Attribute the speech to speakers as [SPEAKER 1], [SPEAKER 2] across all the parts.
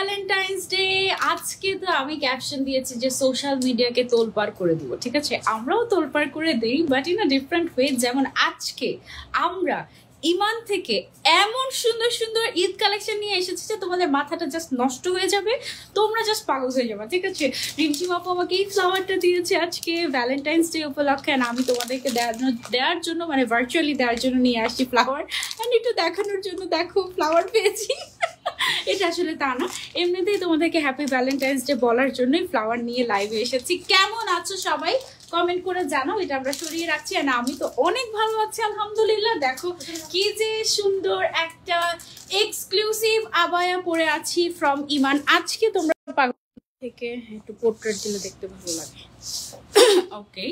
[SPEAKER 1] Valentine's day. আজকে তো আমি ক্যাপশন দিয়েছি যে সোশ্যাল মিডিয়াকে তোলপাড় করে দিব, ঠিক আছে? আমরাও তোলপাড় করে দেই, but in a different way. যেমন আজকে আমরা ইমান থেকে এমন সুন্দর সুন্দর ঈদ কালেকশন নিয়ে এসেছি যে তোমাদের মাথাটা জাস্ট নষ্ট হয়ে যাবে, তোমরা জাস্ট পাগল হয়ে যাবে, ঠিক আছে? রিমঝিম আপু আমাকে এই ফ্লাওয়ারটা দিয়েছে আজকে ভ্যালেন্টাইন্স ডে উপলক্ষে, আর আমি তোমাদেরকে দেওয়ার জন্য মানে ভার্চুয়ালি দেওয়ার জন্য নিয়ে আসছি ফ্লাওয়ার, অ্যান্ড একটু দেখানোর জন্য। দেখো ফ্লাওয়ার পেয়েছি। এটা আসলে তা না, এমনিতেই তোমাদেরকে হ্যাপি ভ্যালেন্টাইন্স ডে বলার জন্যই ফ্লাওয়ার নিয়ে লাইভে এসেছি। কেমন আছো সবাই কমেন্ট করে জানাও। এটা আমরা সরিয়ে রাখছি, আর আমি তো অনেক ভালো আছি আলহামদুলিল্লাহ। দেখো কি যে সুন্দর একটা এক্সক্লুসিভ আবায়া পরে আছি ফ্রম ইমান। আজকে তোমরা থেকে একটু পোর্ট্রেট দিলে দেখতে ভালো লাগে। ওকে,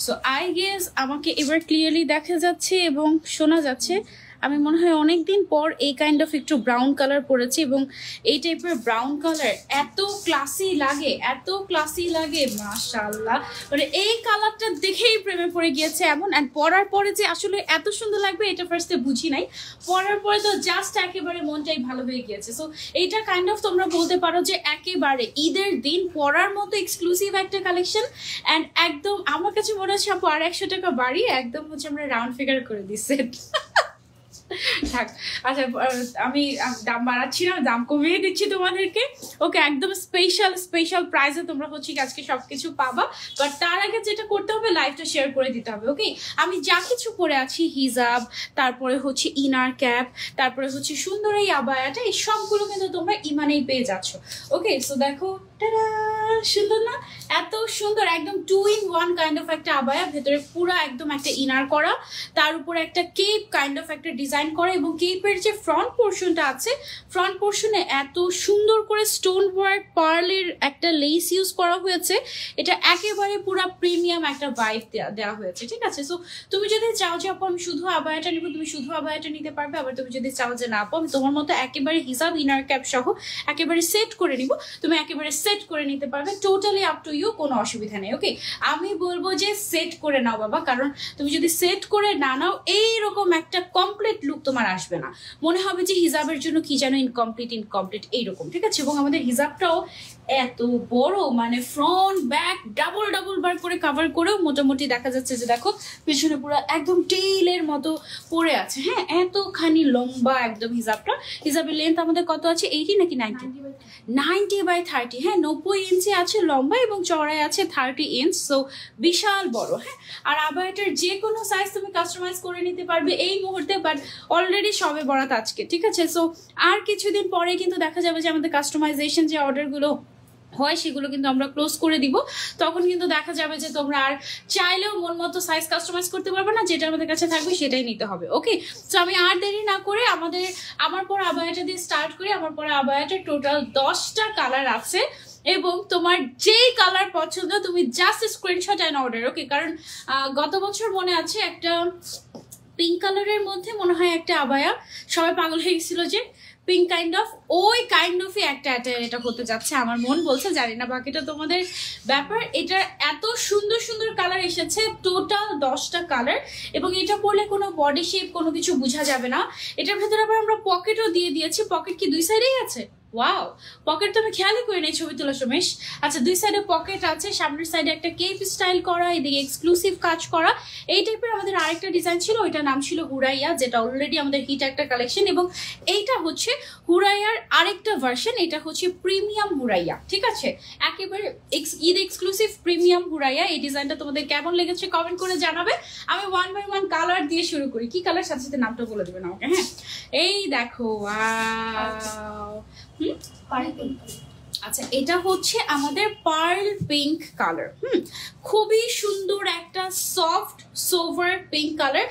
[SPEAKER 1] সো আই গেস আমাকে এবার ক্লিয়ারলি দেখা যাচ্ছে এবং শোনা যাচ্ছে। আমি মনে হয় অনেকদিন পর এই কাইন্ড অফ একটু ব্রাউন কালার পরেছি, এবং এই টাইপের ব্রাউন কালার এত ক্লাসি লাগে, এত ক্লাসি লাগে মাশাআল্লাহ। মানে এই কালারটা দেখেই প্রেমে পড়ে গিয়েছে এমন। অ্যান্ড পরার পরে যে আসলে এত সুন্দর লাগবে এটা ফার্স্টে বুঝি নাই, পরার পরে তো জাস্ট একেবারে মনটাই ভালো হয়ে গিয়েছে। সো এইটা কাইন্ড অফ তোমরা বলতে পারো যে একেবারে ঈদের দিন পরার মতো এক্সক্লুসিভ একটা কালেকশন। অ্যান্ড একদম আমার কাছে মনে হচ্ছে আপু আর 100 টাকা বাড়িয়ে একদম হচ্ছে আমরা রাউন্ড ফিগার করে দিচ্ছি। থাক, আচ্ছা আমি দাম বাড়াচ্ছি না, দাম কমিয়ে দিচ্ছি তোমাদেরকে। ওকে, একদম স্পেশাল প্রাইসে তোমরা হচ্ছে আজকে সবকিছু পাবা। বাট তার আগে যেটা করতে হবে, লাইভটা শেয়ার করে দিতে হবে। ওকে, আমি যা কিছু পরে আছি, হিজাব, তারপরে হচ্ছে ইনার ক্যাপ, তারপরে হচ্ছে সুন্দর এই আবায়াটা, এই সবগুলো কিন্তু তোমরা ইমানেই পেয়ে যাচ্ছ। ওকে, সো দেখো সুন্দর না? এত সুন্দর, একদম 2 in 1 কাইন্ড অফ একটা আবায়া, ভেতরে পুরো একদম একটা ইনার করা, তার উপরে একটা কেপ কাইন্ড অফ একটা ডিজাইন করা, এবং কেপের যে ফ্রন্ট পোর্শনটা আছে, ফ্রন্ট পোর্শনে এত সুন্দর করে স্টোন ওয়ার্ক পার্লের একটা লেস ইউজ করা হয়েছে। এটা একেবারে পুরো প্রিমিয়াম একটা ভাইব দেওয়া হয়েছে, ঠিক আছে? সো তুমি যদি চাও যে আপু আমি শুধু আবায়াটা নিব, তুমি শুধু আবায়াটা নিতে পারবে। আবার তুমি যদি চাও যে না আপু আমি তোমার মতো একেবারে হিজাব ইনার ক্যাপ সহ একেবারে সেট করে নিব, তুমি একেবারে সেট করে নিতে পারবে। টোটালি আপ টু ইউ, কোনো অসুবিধা নেই। ওকে, আমি বলবো যে সেট করে নাও বাবা, কারণ তুমি যদি সেট করে না নাও এইরকম একটা কমপ্লিট লুক তোমার আসবে না, মনে হবে যে হিজাবের জন্য কি যেন ইনকমপ্লিট এইরকম, ঠিক আছে? এবং আমাদের হিজাবটাও এত বড়, মানে ফ্রন্ট ব্যাক ডাবল বার করে কাভার করেও মোটামুটি দেখা যাচ্ছে যে দেখো পিছনে পুরো একদম টেইলের মতো পড়ে আছে। হ্যাঁ, এতখানি লম্বা একদম হিজাবটা। হিজাবের লেন্থ আমাদের কত আছে, 80 নাকি 90/30? হ্যাঁ, 90 ইঞ্চি আছে লম্বা, এবং চওড়ায় আছে 30 ইঞ্চ। সো বিশাল বড়। হ্যাঁ, আর আবায়াটার যে কোনো সাইজ তুমি কাস্টমাইজ করে নিতে পারবে এই মুহূর্তে, বাট অলরেডি সবে বরাত আজকে, ঠিক আছে? সো আর কিছুদিন পরে কিন্তু দেখা যাবে যে আমাদের কাস্টমাইজেশন যে অর্ডারগুলো হয় সেগুলো কিন্তু আমরা ক্লোজ করে দিব। তখন কিন্তু দেখা যাবে যে তোমরা আর চাইলেও মন মতো সাইজ কাস্টমাইজ করতে পারবে না, যেটা আমাদের কাছে থাকবে সেটাই নিতে হবে। ওকে, তো আমি আর দেরি না করে আমার পর আবায়াটা দিয়ে স্টার্ট করি। আমার পরে আবায়াটা টোটাল 10টা কালার আছে, এবং তোমার যেই কালার পছন্দ তুমি জাস্ট স্ক্রিনশট অ্যান্ড অর্ডার। ওকে, কারণ গত বছর মনে আছে একটা পিঙ্ক কালারের মধ্যে মনে হয় একটা আবায়া, সবাই পাগল হয়ে গেছিল যে পিঙ্ক কাইন্ড অফ, ওই কাইন্ড অফই একটা এটা হতে যাচ্ছে আমার মন বলছে, জানি না বাকিটা তোমাদের ব্যাপার। এটা এত সুন্দর সুন্দর কালার এসেছে, টোটাল 10টা কালার, এবং এটা পরলে কোনো বডি শেপ কোনো কিছু বোঝা যাবে না। এটার ভেতরে আবার আমরা পকেটও দিয়ে দিয়েছি। পকেট কি দুই সাইডেই আছে? ওয়াও, পকেট তো আমি খেয়ালই করি নাই ছবি তোলার সময়। আচ্ছা, দুই সাইডে পকেট আছে, সামনের সাইডে একটা কেপ স্টাইল করা, এদিকে এক্সক্লুসিভ কাজ করা। এই টাইপের আমাদের আরেকটা ডিজাইন ছিল, ওইটার নাম ছিল হুরাইয়া, যেটা অলরেডি আমাদের হিট একটা কালেকশন, এবং এইটা হচ্ছে হুরাইয়ার আরেকটা ভার্সন। এটা হচ্ছে প্রিমিয়াম হুরাইয়া, ঠিক আছে? একেবারে ঈদ এক্সক্লুসিভ প্রিমিয়াম হুরাইয়া। এই ডিজাইনটা তোমাদের কেমন লেগেছে কমেন্ট করে জানাবে। আমি 1 by 1 কালার দিয়ে শুরু করি। কি কালার, সাথে সাথে নামটা বলে দেবেন আমাকে। হ্যাঁ, এই দেখো, ওয়াও। আচ্ছা, এটা হচ্ছে আমাদের পার্ল পিঙ্ক কালার। খুবই সুন্দর একটা সফট সোভার পিঙ্ক কালার,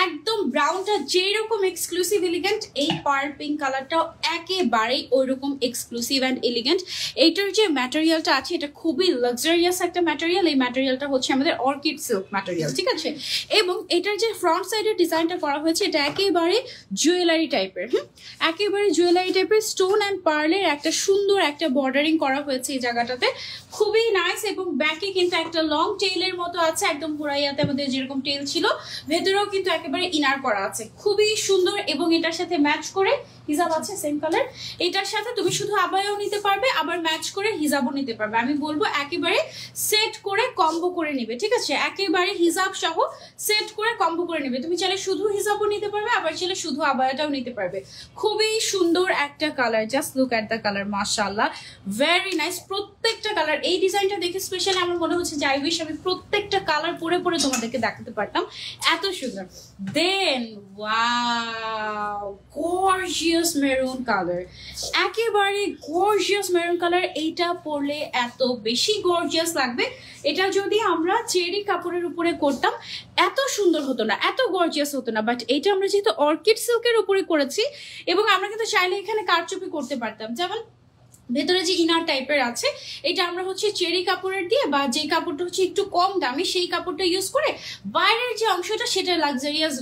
[SPEAKER 1] একদম ব্রাউনটা যেরকম এক্সক্লুসিভ এলিগেন্ট, এই পার্ল পিঙ্ক কালারটাও একেবারেই ওই রকম এক্সক্লুসিভ অ্যান্ড এলিগেন্ট। এইটার যে ম্যাটেরিয়ালটা আছে এটা খুবই লাক্সারিয়াস একটা ম্যাটেরিয়াল। এই ম্যাটেরিয়ালটা হচ্ছে আমাদের অর্কিড সিল্ক ম্যাটেরিয়াল, ঠিক আছে? এবং এটার যে ফ্রন্ট সাইডের ডিজাইনটা করা হয়েছে এটা একেবারে জুয়েলারি টাইপের। একেবারে জুয়েলারি টাইপের স্টোন অ্যান্ড পার্লের একটা সুন্দর একটা বর্ডারিং করা হয়েছে এই জায়গাটাতে, খুবই নাইস। এবং ব্যাকে কিন্তু একটা লং টেইলের মতো আছে, একদম হুরাইয়াতে আমাদের যেরকম টেইল ছিল, ভেতরেও কিন্তু একেবারে ইনার করা আছে, খুবই সুন্দর। এবং এটার সাথে ম্যাচ করে হিজাব আছে সেম কালার, এটার সাথে তুমি শুধু আবায়াও নিতে পারবে, আবার ম্যাচ করে হিজাবও নিতে পারবে। আমি বলবো একেবারে সেট করে কম্বো করে নিবে, ঠিক আছে? একেবারে হিজাব সহ সেট করে কম্বো করে নিবে। তুমি চাইলে শুধু হিজাবও নিতে পারবে, আবার চাইলে শুধু আবায়াটাও নিতে পারবে। খুবই সুন্দর একটা colour, just look at the colour, মাশাআল্লাহ, ভেরি নাইস। প্রত্যেকটা কালার, এই ডিজাইনটা দেখে স্পেশালি আমার মনে হচ্ছে যে আই উইশ আমি প্রত্যেকটা কালার পরে পরে তোমাদেরকে দেখাতে পারতাম, এত সুন্দর। দেন ওয়াও, গর্জিয়াস মেরুন কালার, একেবারে গর্জিয়াস মেরুন কালার। এইটা পরলে এত বেশি গর্জিয়াস লাগবে। এটা যদি আমরা চেরি কাপড়ের উপরে করতাম এত সুন্দর হতো না, এত গর্জিয়াস হতো না। বাট এটা আমরা যেহেতু অর্কিড সিল্কের উপরে করেছি, এবং আমরা কিন্তু চাইলে এখানে কারচুপি করতে পারতাম, যেমন ভেতরে যে ইনার টাইপের আছে এটা আমরা হচ্ছে চেরি কাপড়ের দিয়ে, বা যে কাপড়টা হচ্ছে একটু কম দামি সেই কাপড়টা ইউজ করে বাইরের যে অংশটা সেটা লাক্সারিয়াস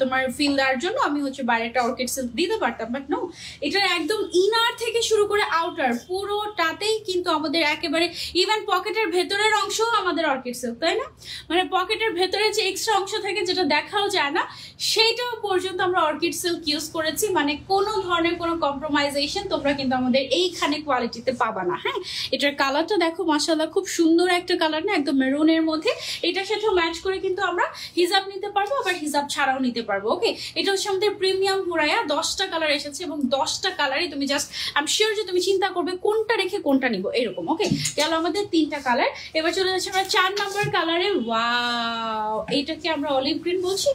[SPEAKER 1] তোমার ফিল দেওয়ার জন্য আমি হচ্ছে বাইরেটা অর্কিড সিল্ক দিতে পারতাম। বাট নো, এটা একদম ইনার থেকে শুরু করে আউটার পুরোটাতেই কিন্তু আমাদের একেবারে, ইভেন পকেটের ভেতরের অংশও আমাদের অর্কিড সিল্ক, তাই না? মানে পকেটের ভেতরে যে এক্সট্রা অংশ থাকে যেটা দেখাও যায় না, সেইটাও পর্যন্ত আমরা অর্কিড সিল্ক ইউজ করেছি। মানে কোনো ধরনের কোনো কম্প্রোমাইজেশন তোমরা কিন্তু আমাদের এইখানে কোয়ালিটিতে পাবা না। হ্যাঁ, এটার কালারটা দেখো মাশাআল্লাহ, খুব সুন্দর একটা কালার না, একদম মেরুনের মধ্যে। এটার সাথে ম্যাচ করে কিন্তু আমরা হিজাব নিতে পারবো, আবার হিজাব ছাড়াও নিতে পারবো। ওকে, এটা হচ্ছে আমাদের প্রিমিয়াম হুরায়া, 10টা কালার এসেছে, এবং 10টা কালারই তুমি জাস্ট আই এম শিওর যে তুমি চিন্তা করবে কোনটা রেখে কোনটা নিবো, এরকম। ওকে, গেল আমাদের 3টা কালার। এবার চলে যাচ্ছে আমরা 4 নম্বর কালারে। ওয়াও, এইটাকে আমরা অলিভ গ্রিন বলছি।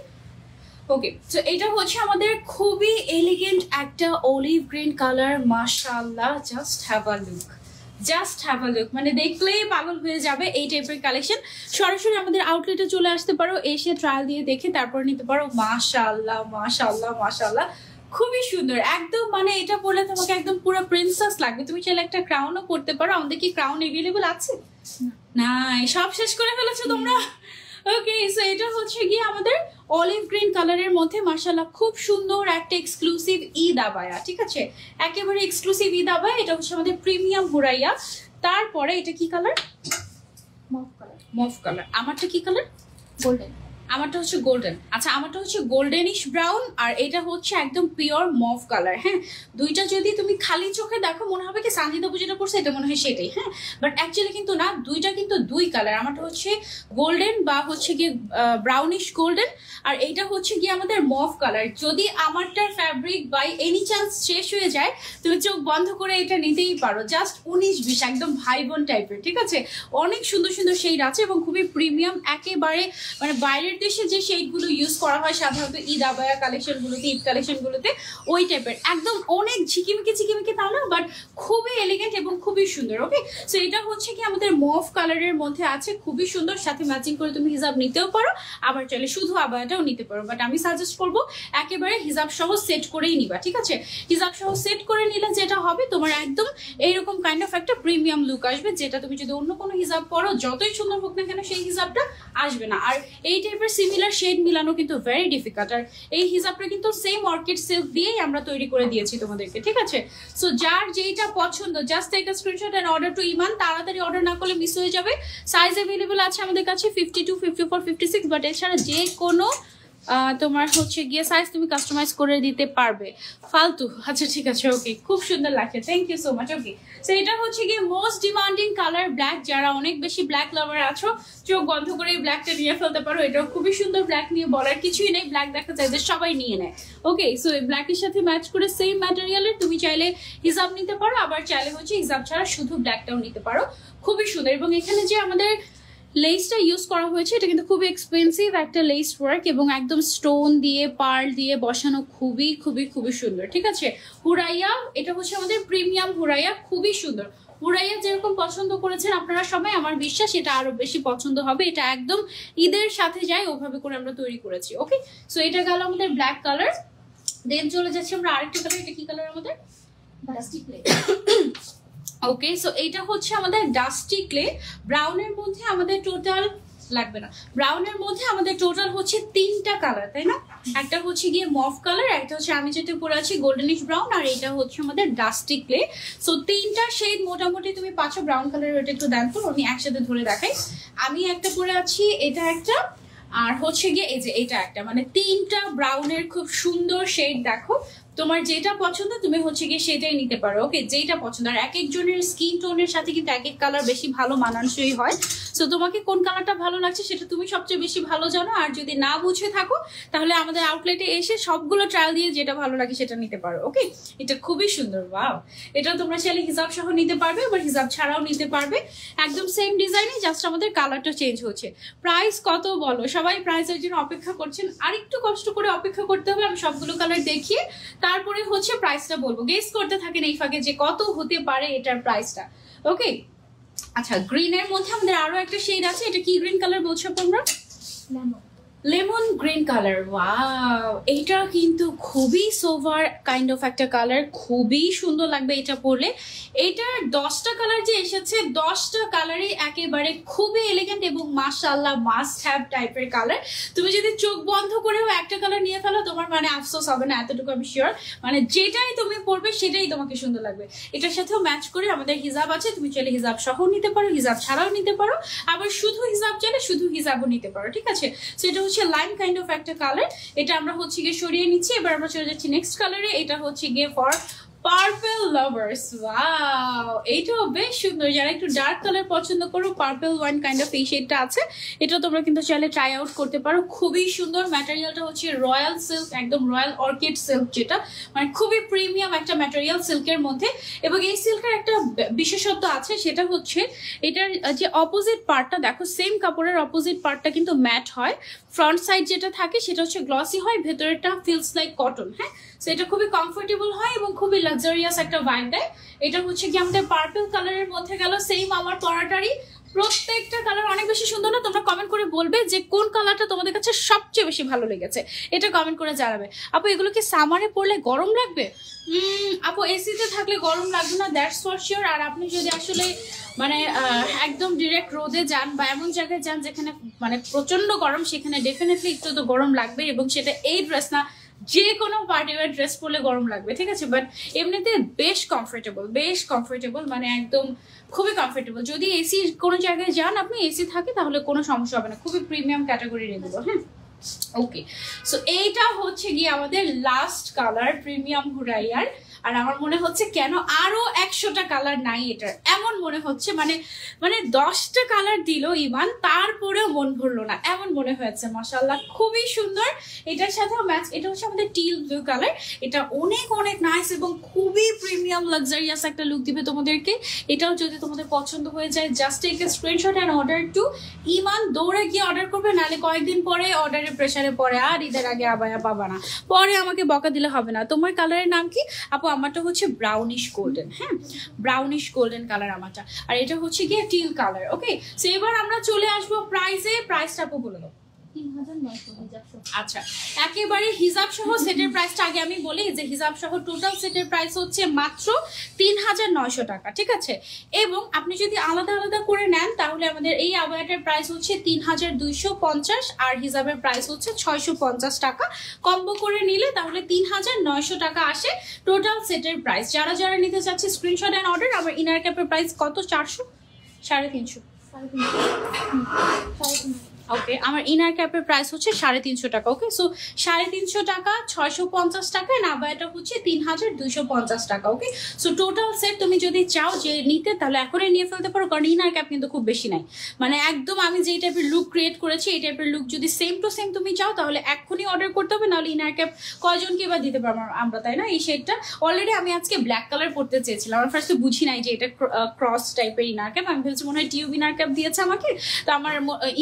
[SPEAKER 1] ওকে, তো এটা হচ্ছে আমাদের খুবই এলিগেন্ট একটা অলিভ গ্রিন কালার, মাশাআল্লাহ, just have a look, just have a look. মানে দেখলেই পাগল হয়ে যাবে এই টাইপের কালেকশন। সরাসরি আমাদের আউটলেটে চলে আসতে পারো, এসে ট্রায়াল দিয়ে দেখে তারপর নিতে পারো। মাশাআল্লাহ, মাশাআল্লাহ, মাশাআল্লাহ, খুবই সুন্দর একদম। মানে এটা পরলে তোমাকে একদম পুরো প্রিন্সেস লাগবে। তুমি চাইলে একটা ক্রাউনও পরতে পারো। আমাদের কি ক্রাউন এভেলেবল আছে? না, সব শেষ করে ফেলেছো তোমরা। ওকে, সো এটা হচ্ছে গিয়ে আমাদের অলিভ গ্রিন কালারের মধ্যে মাশাআল্লাহ খুব সুন্দর একটা এক্সক্লুসিভ ঈদ আবায়া, ঠিক আছে? একেবারে এক্সক্লুসিভ ঈদ আবায়া। এটা হচ্ছে আমাদের প্রিমিয়াম হুরাইয়া। তারপরে এটা কি কালার? মফ কালার। মফ কালার। আমারটা কি কালার? গোল্ডেন। আমারটা হচ্ছে গোল্ডেন। আচ্ছা, আমারটা হচ্ছে গোল্ডেনিশ ব্রাউন, আর এটা হচ্ছে একদম পিওর মফ কালার। হ্যাঁ, দুইটা যদি তুমি খালি চোখে দেখো মনে হবে কি সানজিদা যেটা করছে এটা মনে হয় সেটাই। হ্যাঁ, বাট অ্যাকচুয়ালি কিন্তু না, দুইটা কিন্তু দুই কালার। আমারটা হচ্ছে গোল্ডেন বা হচ্ছে গিয়ে ব্রাউনিশ গোল্ডেন, আর এইটা হচ্ছে গিয়ে আমাদের মফ কালার। যদি আমারটার ফ্যাব্রিক বাই এনি চান্স শেষ হয়ে যায়, তুমি চোখ বন্ধ করে এটা নিতেই পারো। জাস্ট 19-20, একদম ভাই বোন টাইপের, ঠিক আছে? অনেক সুন্দর সুন্দর শেড আছে এবং খুবই প্রিমিয়াম। একেবারে মানে বাইরের দেশে যে শেডগুলো ইউজ করা হয় সাধারণত ঈদ আবায়া কালেকশনগুলোতে, ঈদ কালেকশনগুলোতে, ওই টাইপের একদম অনেক ঝিকিমিকি ঝিকিমিকি তা না, বাট খুবই এলিগেন্ট এবং খুবই সুন্দর। ওকে, সো এটা হচ্ছে কি আমাদের মফ কালারের মধ্যে আছে, খুবই সুন্দর। সাথে ম্যাচিং করে তুমি হিজাব নিতেও পারো, আবার চাইলে শুধু আবায়াটাও নিতে পারো। বাট আমি সাজেস্ট করবো একেবারে হিজাব সহ সেট করেই নিবা, ঠিক আছে? হিজাব সহ সেট করে নিলে যেটা হবে তোমার একদম এইরকম কাইন্ড অফ একটা প্রিমিয়াম লুক আসবে, যেটা তুমি যদি অন্য কোনো হিজাব পরো যতই সুন্দর হোক না কেন সেই হিজাবটা আসবে না। আর এই টাইপের সিমিলার শেড মিলানো কিন্তু ভেরি ডিফিকাল্ট। আর এই হিজাবটা কিন্তু সেম অর্কিড সিল্ক দিয়েই আমরা তৈরি করে দিয়েছি তোমাদেরকে, ঠিক আছে? সো যার যেইটা পছন্দ just take a screenshot and order to Iman. তাড়াতাড়ি অর্ডার না করলে মিস হয়ে যাবে। সাইজ अवेलेबल আছে আমাদের কাছে 52, 54, 56, বাট এছাড়া যে কোনো তোমার হচ্ছে গিয়ে সাইজ তুমি কাস্টমাইজ করে দিতে পারবে। ফালতু। আচ্ছা, ঠিক আছে, ওকে, খুব সুন্দর লাগছে, thank you so much. Okay, so এটা হচ্ছে গিয়ে মোস্ট ডিমান্ডিং কালার ব্ল্যাক। যারা অনেক বেশি ব্ল্যাক লাভার আছো, চোখ বন্ধ করে এই ব্ল্যাকটা নিয়ে ফেলতে পারো। এটাও খুবই সুন্দর, ব্ল্যাক নিয়ে বলার কিছুই নেই। ব্ল্যাক দেখা যায় যে সবাই নিয়ে নেয়। ওকে, সো এই ব্ল্যাকের সাথে ম্যাচ করে সেম ম্যাটেরিয়ালের তুমি চাইলে হিজাব নিতে পারো, আবার চাইলে হচ্ছে হিজাব ছাড়া শুধু ব্ল্যাকটাও নিতে পারো। খুবই সুন্দর। এবং এখানে যে আমাদের লেসটা ইউজ করা হয়েছে এটা কিন্তু খুবই এক্সপেন্সিভ একটা লেস ওয়ার্ক, এবং একদম স্টোন দিয়ে পার্ল দিয়ে বসানো, খুবই খুবই খুবই সুন্দর, ঠিক আছে? হুরাইয়া, এটা হচ্ছে আমাদের প্রিমিয়াম হুরাইয়া, খুবই সুন্দর। হুরাইয়া যেরকম পছন্দ করেছেন আপনারা সবাই, আমার বিশ্বাস এটা আরো বেশি পছন্দ হবে। এটা একদম ঈদের সাথে যায় ওভাবে করে আমরা তৈরি করেছি। ওকে, সো এটা গেল আমাদের ব্ল্যাক কালার। দেন চলে যাচ্ছে আমরা আরেকটা কালার। এটা কি কালার আমাদের? Dusty clay. ওকে, সো এটা হচ্ছে আমাদের ডাস্টি ক্লে। ব্রাউনের মধ্যে আমাদের টোটাল লাগবে না, ব্রাউনের মধ্যে আমাদের টোটাল হচ্ছে 3টা কালার, তাই না? একটা হচ্ছে গিয়ে মফ কালার, একটা হচ্ছে আমি যেটা পরে আছি গোল্ডেনিশ ব্রাউন, আর এটা হচ্ছে আমাদের ডাস্টি ক্লে। সো 3টা শেড মোটামুটি তুমি পাচ্ছ। ব্রাউন কালার, ওটা একটু দেন তো, আমি একসাথে ধরে দেখাই। আমি একটা পরে আছি, এটা একটা, আর হচ্ছে গিয়ে এই যে এটা একটা মানে 3টা ব্রাউনের খুব সুন্দর শেড দেখো, তোমার যেটা পছন্দ তুমি হচ্ছে গিয়ে সেটাই নিতে পারো। ওকে, যেটা পছন্দ। আর এক একজনের স্কিন টোনের সাথে কিন্তু এক এক কালার বেশি ভালো মানানসই হয়। সো তোমাকে কোন কালারটা ভালো লাগছে সেটা তুমি সবচেয়ে বেশি ভালো জানো। আর যদি না বুঝে থাকো তাহলে আমাদের আউটলেটে এসে সবগুলো ট্রায়াল দিয়ে যেটা ভালো লাগে সেটা নিতে পারো। ওকে, এটা খুবই সুন্দর। ওয়াও, এটা তোমরা চাইলে হিজাব সহ নিতে পারবে বা হিজাব ছাড়াও নিতে পারবে। একদম সেম ডিজাইনে, জাস্ট আমাদের কালারটা চেঞ্জ হচ্ছে। প্রাইস কত বলো? সবাই প্রাইসের জন্য অপেক্ষা করছেন, আর একটু কষ্ট করে অপেক্ষা করতে হবে। আমি সবগুলো কালার দেখিয়ে তারপরে হচ্ছে প্রাইসটা বলবো। গেস করতে থাকেন এই ফাঁকে যে কত হতে পারে এটার প্রাইসটা। ওকে, আচ্ছা, গ্রিনের মধ্যে আমাদের আরো একটা শেড আছে। এটা কি গ্রিন কালার বলছো তোমরা? Lemon green colour. ওয়াও, এটা কিন্তু খুবই সোভার কাইন্ড অফ একটা কালার, খুবই সুন্দর লাগবে এটা পরলে। এটার 10টা কালার যে এসেছে, 10টা কালারই একেবারে খুবই এলিগেন্ট এবং মাশাআল্লাহ মাস্ট হ্যাভ টাইপের কালার। তুমি যদি চোখ বন্ধ করেও একটা কালার নিয়ে ফেলো তোমার মানে আফসোস হবে না, এতটুকু আমি শিওর। মানে যেটাই তুমি পরবে সেটাই তোমাকে সুন্দর লাগবে। এটার সাথেও ম্যাচ করে আমাদের হিজাব আছে, তুমি চাইলে হিজাব সহ নিতে পারো, হিজাব ছাড়াও নিতে পারো, আবার শুধু হিজাব চাইলে শুধু হিজাবও নিতে পারো। ঠিক আছে, সেটা হচ্ছে লাইম কাইন্ড অফ একটা কালার। এটা আমরা হচ্ছে গিয়ে সরিয়ে নিচ্ছি। এবার আমরা চলে যাচ্ছি নেক্সট কালারে। এটা হচ্ছে গিয়ে ফর পার্পল লাভার্স। ওয়াও, এইটাও বেশ সুন্দর। যারা একটু ডার্ক কালার পছন্দ করো, পার্পল ওয়াইন কাইন্ড অফ এই শেডটা আছে, এটা তোমরা কিন্তু চাইলে ট্রাই আউট করতে পারো। খুবই সুন্দর। ম্যাটেরিয়ালটা হচ্ছে রয়্যাল সিল্ক, একদম রয়্যাল অর্কিড সিল্ক, যেটা মানে খুবই প্রিমিয়াম একটা ম্যাটেরিয়াল সিল্কের মধ্যে। এবং এই সিল্কের একটা বিশেষত্ব আছে, সেটা হচ্ছে এটার যে অপোজিট পার্টটা দেখো, সেম কাপড়ের অপোজিট পার্টটা কিন্তু ম্যাট হয়। ফ্রন্ট সাইড যেটা থাকে সেটা হচ্ছে গ্লসি হয়, ভেতরেরটা ফিলস লাইক কটন। হ্যাঁ, সো এটা খুবই কমফোর্টেবল হয় এবং খুবই লাক্সারিয়াস একটা ভাইব দেয়। এটা হচ্ছে কি আমাদের পার্পল কালারের মধ্যে গেল। সেম আমার পরাটারই প্রত্যেকটা কালার অনেক বেশি সুন্দর না? তোমরা কমেন্ট করে বলবে যে কোন কালারটা তোমাদের কাছে সবচেয়ে বেশি ভালো লেগেছে, এটা কমেন্ট করে জানাবে। আপু এগুলো কি সামারে পরলে গরম লাগবে? আপু এসিতে থাকলে গরম লাগবে না, দ্যাটস ফর শিওর। আর আপনি যদি আসলে মানে একদম ডিরেক্ট রোদে যান বা এমন জায়গায় যান যেখানে মানে প্রচন্ড গরম, সেখানে ডেফিনেটলি একটু তো গরম লাগবে। এবং সেটা এই ড্রেস না, যে কোনো পার্টি ওয়্যার ড্রেস পরলে গরম লাগবে। ঠিক আছে, বাট এমনিতে বেশ কমফোর্টেবল, মানে একদম খুবই কমফোর্টেবল। যদি এসি কোনো জায়গায় যান আপনি, এসি থাকে, তাহলে কোনো সমস্যা হবে না। খুবই প্রিমিয়াম ক্যাটাগরির এগুলো। হ্যাঁ, ওকে, সো এইটা হচ্ছে গিয়ে আমাদের লাস্ট কালার, প্রিমিয়াম হুরাইয়ার। আর আমার মনে হচ্ছে কেন আরো 100টা কালার নাই এটার, এমন মনে হচ্ছে। মানে 10টা কালার দিল ইমান, তারপরেও মন ভরলো না, এমন মনে হয়েছে। মাশাআল্লাহ, খুবই সুন্দর। এটার সাথেও ম্যাচ। এটা হচ্ছে আমাদের টিল ব্লু কালার। এটা অনেক অনেক নাইস এবং খুবই প্রিমিয়াম লাক্সারিয়াস একটা লুক দিবে তোমাদেরকে। এটাও যদি তোমাদের পছন্দ হয়ে যায়, just take a screenshot and order to Iman. দৌড়ে গিয়ে অর্ডার করবে, নাহলে কয়েকদিন পরে অর্ডারের প্রেসারে পরে আর ঈদের আগে আবায়া পাবা না, পরে আমাকে বকা দিলে হবে না। তোমার কালারের নাম কি আপু? আমারটা হচ্ছে ব্রাউনিশ গোল্ডেন। হ্যাঁ, ব্রাউনিশ গোল্ডেন কালার আমারটা। আর এটা হচ্ছে গিয়ে টিল কালার। ওকে, সো এবার আমরা চলে আসবো প্রাইসে। প্রাইসটা আপু বলে দাও। আচ্ছা, একেবারে হিজাব সহ সেটের প্রাইসটা আগে আমি বলি যে হিজাব সহ টোটাল সেটের প্রাইস হচ্ছে মাত্র 3900 টাকা। ঠিক আছে, এবং আপনি যদি আলাদা আলাদা করে নেন তাহলে আমাদের এই আবায়াটার প্রাইস হচ্ছে 3250 আর হিজাবের প্রাইস হচ্ছে 650 টাকা। কম্বো করে নিলে তাহলে 3900 টাকা আসে টোটাল সেটের প্রাইস। যারা যারা নিতে চাচ্ছে স্ক্রিনশট অ্যান্ড অর্ডার। আমার ইনার ক্যাপের প্রাইস কত? 400, 350। ওকে, আমার ইনার ক্যাপের প্রাইস হচ্ছে 350 টাকা। ওকে, সো 350 টাকা, 650 টাকা, নাবায়াটা হচ্ছে 3250 টাকা। ওকে, সো টোটাল সেট তুমি যদি চাও যে নিতে, তাহলে এখনই নিয়ে ফেলতে পারো, কারণ ইনার ক্যাপ কিন্তু খুব বেশি নাই। মানে একদম আমি যেই টাইপের লুক ক্রিয়েট করেছি এই টাইপের লুক যদি সেম টু সেম তুমি চাও তাহলে এখনই অর্ডার করতে হবে, নাহলে ইনার ক্যাপ কয়জনকে বা দিতে পারবো আমরা, তাই না? এই শেডটা অলরেডি আমি আজকে ব্ল্যাক কালার পরতে চেয়েছিলাম। আমার ফার্স্টে বুঝি নাই যে এটা ক্রস টাইপের ইনার ক্যাপ। আমি ভেবেছি মনে হয় টিউব ইনার ক্যাপ দিয়েছে আমাকে, তো আমার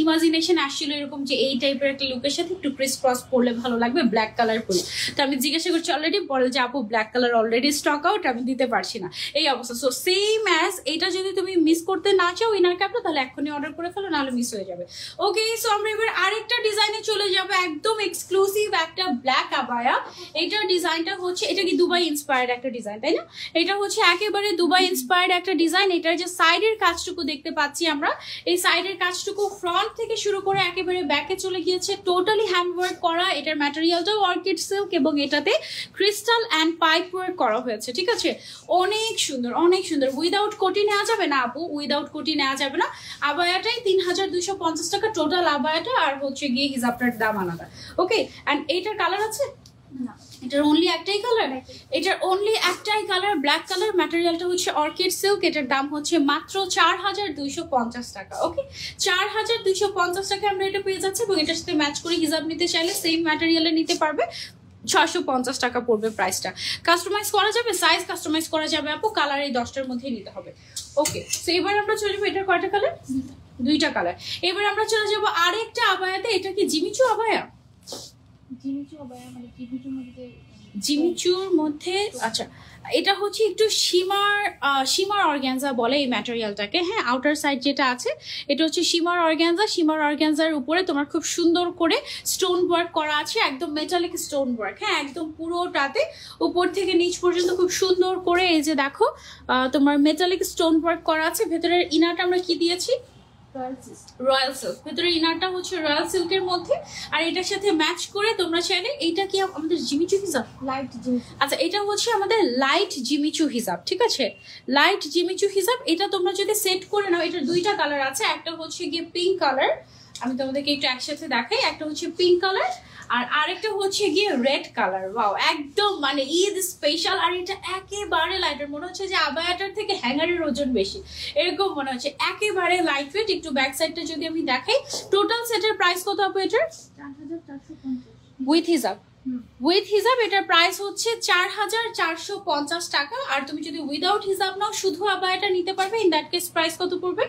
[SPEAKER 1] ইমাজিনেশন আসছিল এরকম যে এই টাইপের একটা লুকের সাথে একটু ক্রিস ক্রস পরলে ভালো লাগবে, ব্ল্যাক কালার পরে। তো আমি জিজ্ঞাসা করছি অলরেডি, বলে যে আপু black colour already stock out, আমি দিতে পারছি না, এই অবস্থা। সো সেম অ্যাজ এটা যদি তুমি মিস করতে না চাও ইনার ক্যাপটা, তাহলে এখনই অর্ডার করে ফেলো, নাহলে মিস হয়ে যাবে। ওকে, সো আমরা এবার আরেকটা ডিজাইনে চলে যাবো, একদম এক্সক্লুসিভ একটা ব্ল্যাক আবায়া। এইটার ডিজাইনটা হচ্ছে, এটা কি দুবাই ইন্সপায়ার্ড একটা ডিজাইন, তাই না? এটা হচ্ছে একেবারে দুবাই ইন্সপায়ার্ড একটা ডিজাইন। এটার যে সাইডের কাজটুকু দেখতে পাচ্ছি আমরা, এই সাইডের কাজটুকু ফ্রন্ট থেকে শুরু করে একেবারে ব্যাকে চলে গিয়েছে, টোটালি হ্যান্ডওয়ার্ক করা। এটার ম্যাটেরিয়ালটাও অর্কিড সিল্ক এবং এটাতে ক্রিস্টাল অ্যান্ড পাইপ ওয়ার্ক করা হয়েছে, ঠিক আছে? অনেক সুন্দর, অনেক সুন্দর। উইদাউট কোটি নেওয়া যাবে না আপু, উইদাউট কোটি নেওয়া যাবে না। আবায়াটাই 3250 টাকা টোটাল আবায়াটা, আর হচ্ছে গিয়ে হিজাবটার দাম আলাদা। ওকে, অ্যান্ড এইটার কালার আছে না, এটার অনলি একটাই কালার, এটার অনলি একটাই কালার, ব্ল্যাক কালার। ম্যাটেরিয়ালটা হচ্ছে অর্কিড সিল্ক, এটার দাম হচ্ছে মাত্র 4250 টাকা। ওকে, 4250 টাকা আমরা এটা পেয়ে যাচ্ছি, এবং এটার সাথে ম্যাচ করে হিজাব নিতে চাইলে সেম ম্যাটেরিয়ালে নিতে পারবে। 650 টাকা পড়বে প্রাইসটা। কাস্টমাইজ করা যাবে, সাইজ কাস্টমাইজ করা যাবে আপু, কালার এই 10টার মধ্যেই নিতে হবে। ওকে, তো এবার আমরা চলে যাবো, এটার কয়টা কালার? 2টা কালার। এবার আমরা চলে যাবো আরেকটা আবায়াতে। এটা কি জিমিচু আবায়া? জিমিচুর মধ্যে, আচ্ছা এটা হচ্ছে একটু শিমার অর্গানজা বলে এই ম্যাটেরিয়ালটাকে। হ্যাঁ, আউটার সাইড যেটা আছে এটা হচ্ছে শিমার অর্গানজা। শিমার অর্গানজার উপরে তোমার খুব সুন্দর করে স্টোন ওয়ার্ক করা আছে, একদম মেটালিক স্টোন ওয়ার্ক। হ্যাঁ, একদম পুরোটাতে উপর থেকে নিচ পর্যন্ত খুব সুন্দর করে এই যে দেখো তোমার মেটালিক স্টোন ওয়ার্ক করা আছে। ভেতরের ইনারটা আমরা কি দিয়েছি? Royal silk. ভেতরে ইনারটা হচ্ছে রয়্যাল সিল্কের মধ্যে, আর এটার সাথে ম্যাচ করে তোমরা চাইলে, এইটা কি আমাদের জিমিচু হিজাব? Light Jimmy Choo. আচ্ছা, এটা হচ্ছে আমাদের লাইট জিমিচু হিজাব, ঠিক আছে? লাইট জিমিচু হিজাব। এটা তোমরা যদি সেট করে নাও, এটার 2টা কালার আছে। একটা হচ্ছে গিয়ে পিঙ্ক কালার, আমি তোমাদেরকে একটু একসাথে দেখাই। একটা হচ্ছে পিঙ্ক কালার, আর আরেকটা হচ্ছে গিয়ে রেড কালার। ওয়াও, একদম মানে ঈদ স্পেশাল। আর এটা একেবারে লাইটার, মনে হচ্ছে যে আবায়াটার থেকে হ্যাঙ্গারের ওজন বেশি, এরকম মনে হচ্ছে। একেবারে লাইট ওয়েট। একটু ব্যাক সাইডটা যদি আমি দেখাই, টোটাল সেটের প্রাইস কত আপু এটার? 4450 উইথ হিজাব। উইথ হিজাব এটার প্রাইস হচ্ছে 4450 টাকা। আর তুমি যদি উইদাউট হিজাব নাও, শুধু আবায়াটা নিতে পারবে। ইন দ্যাট কেস প্রাইস কত পড়বে?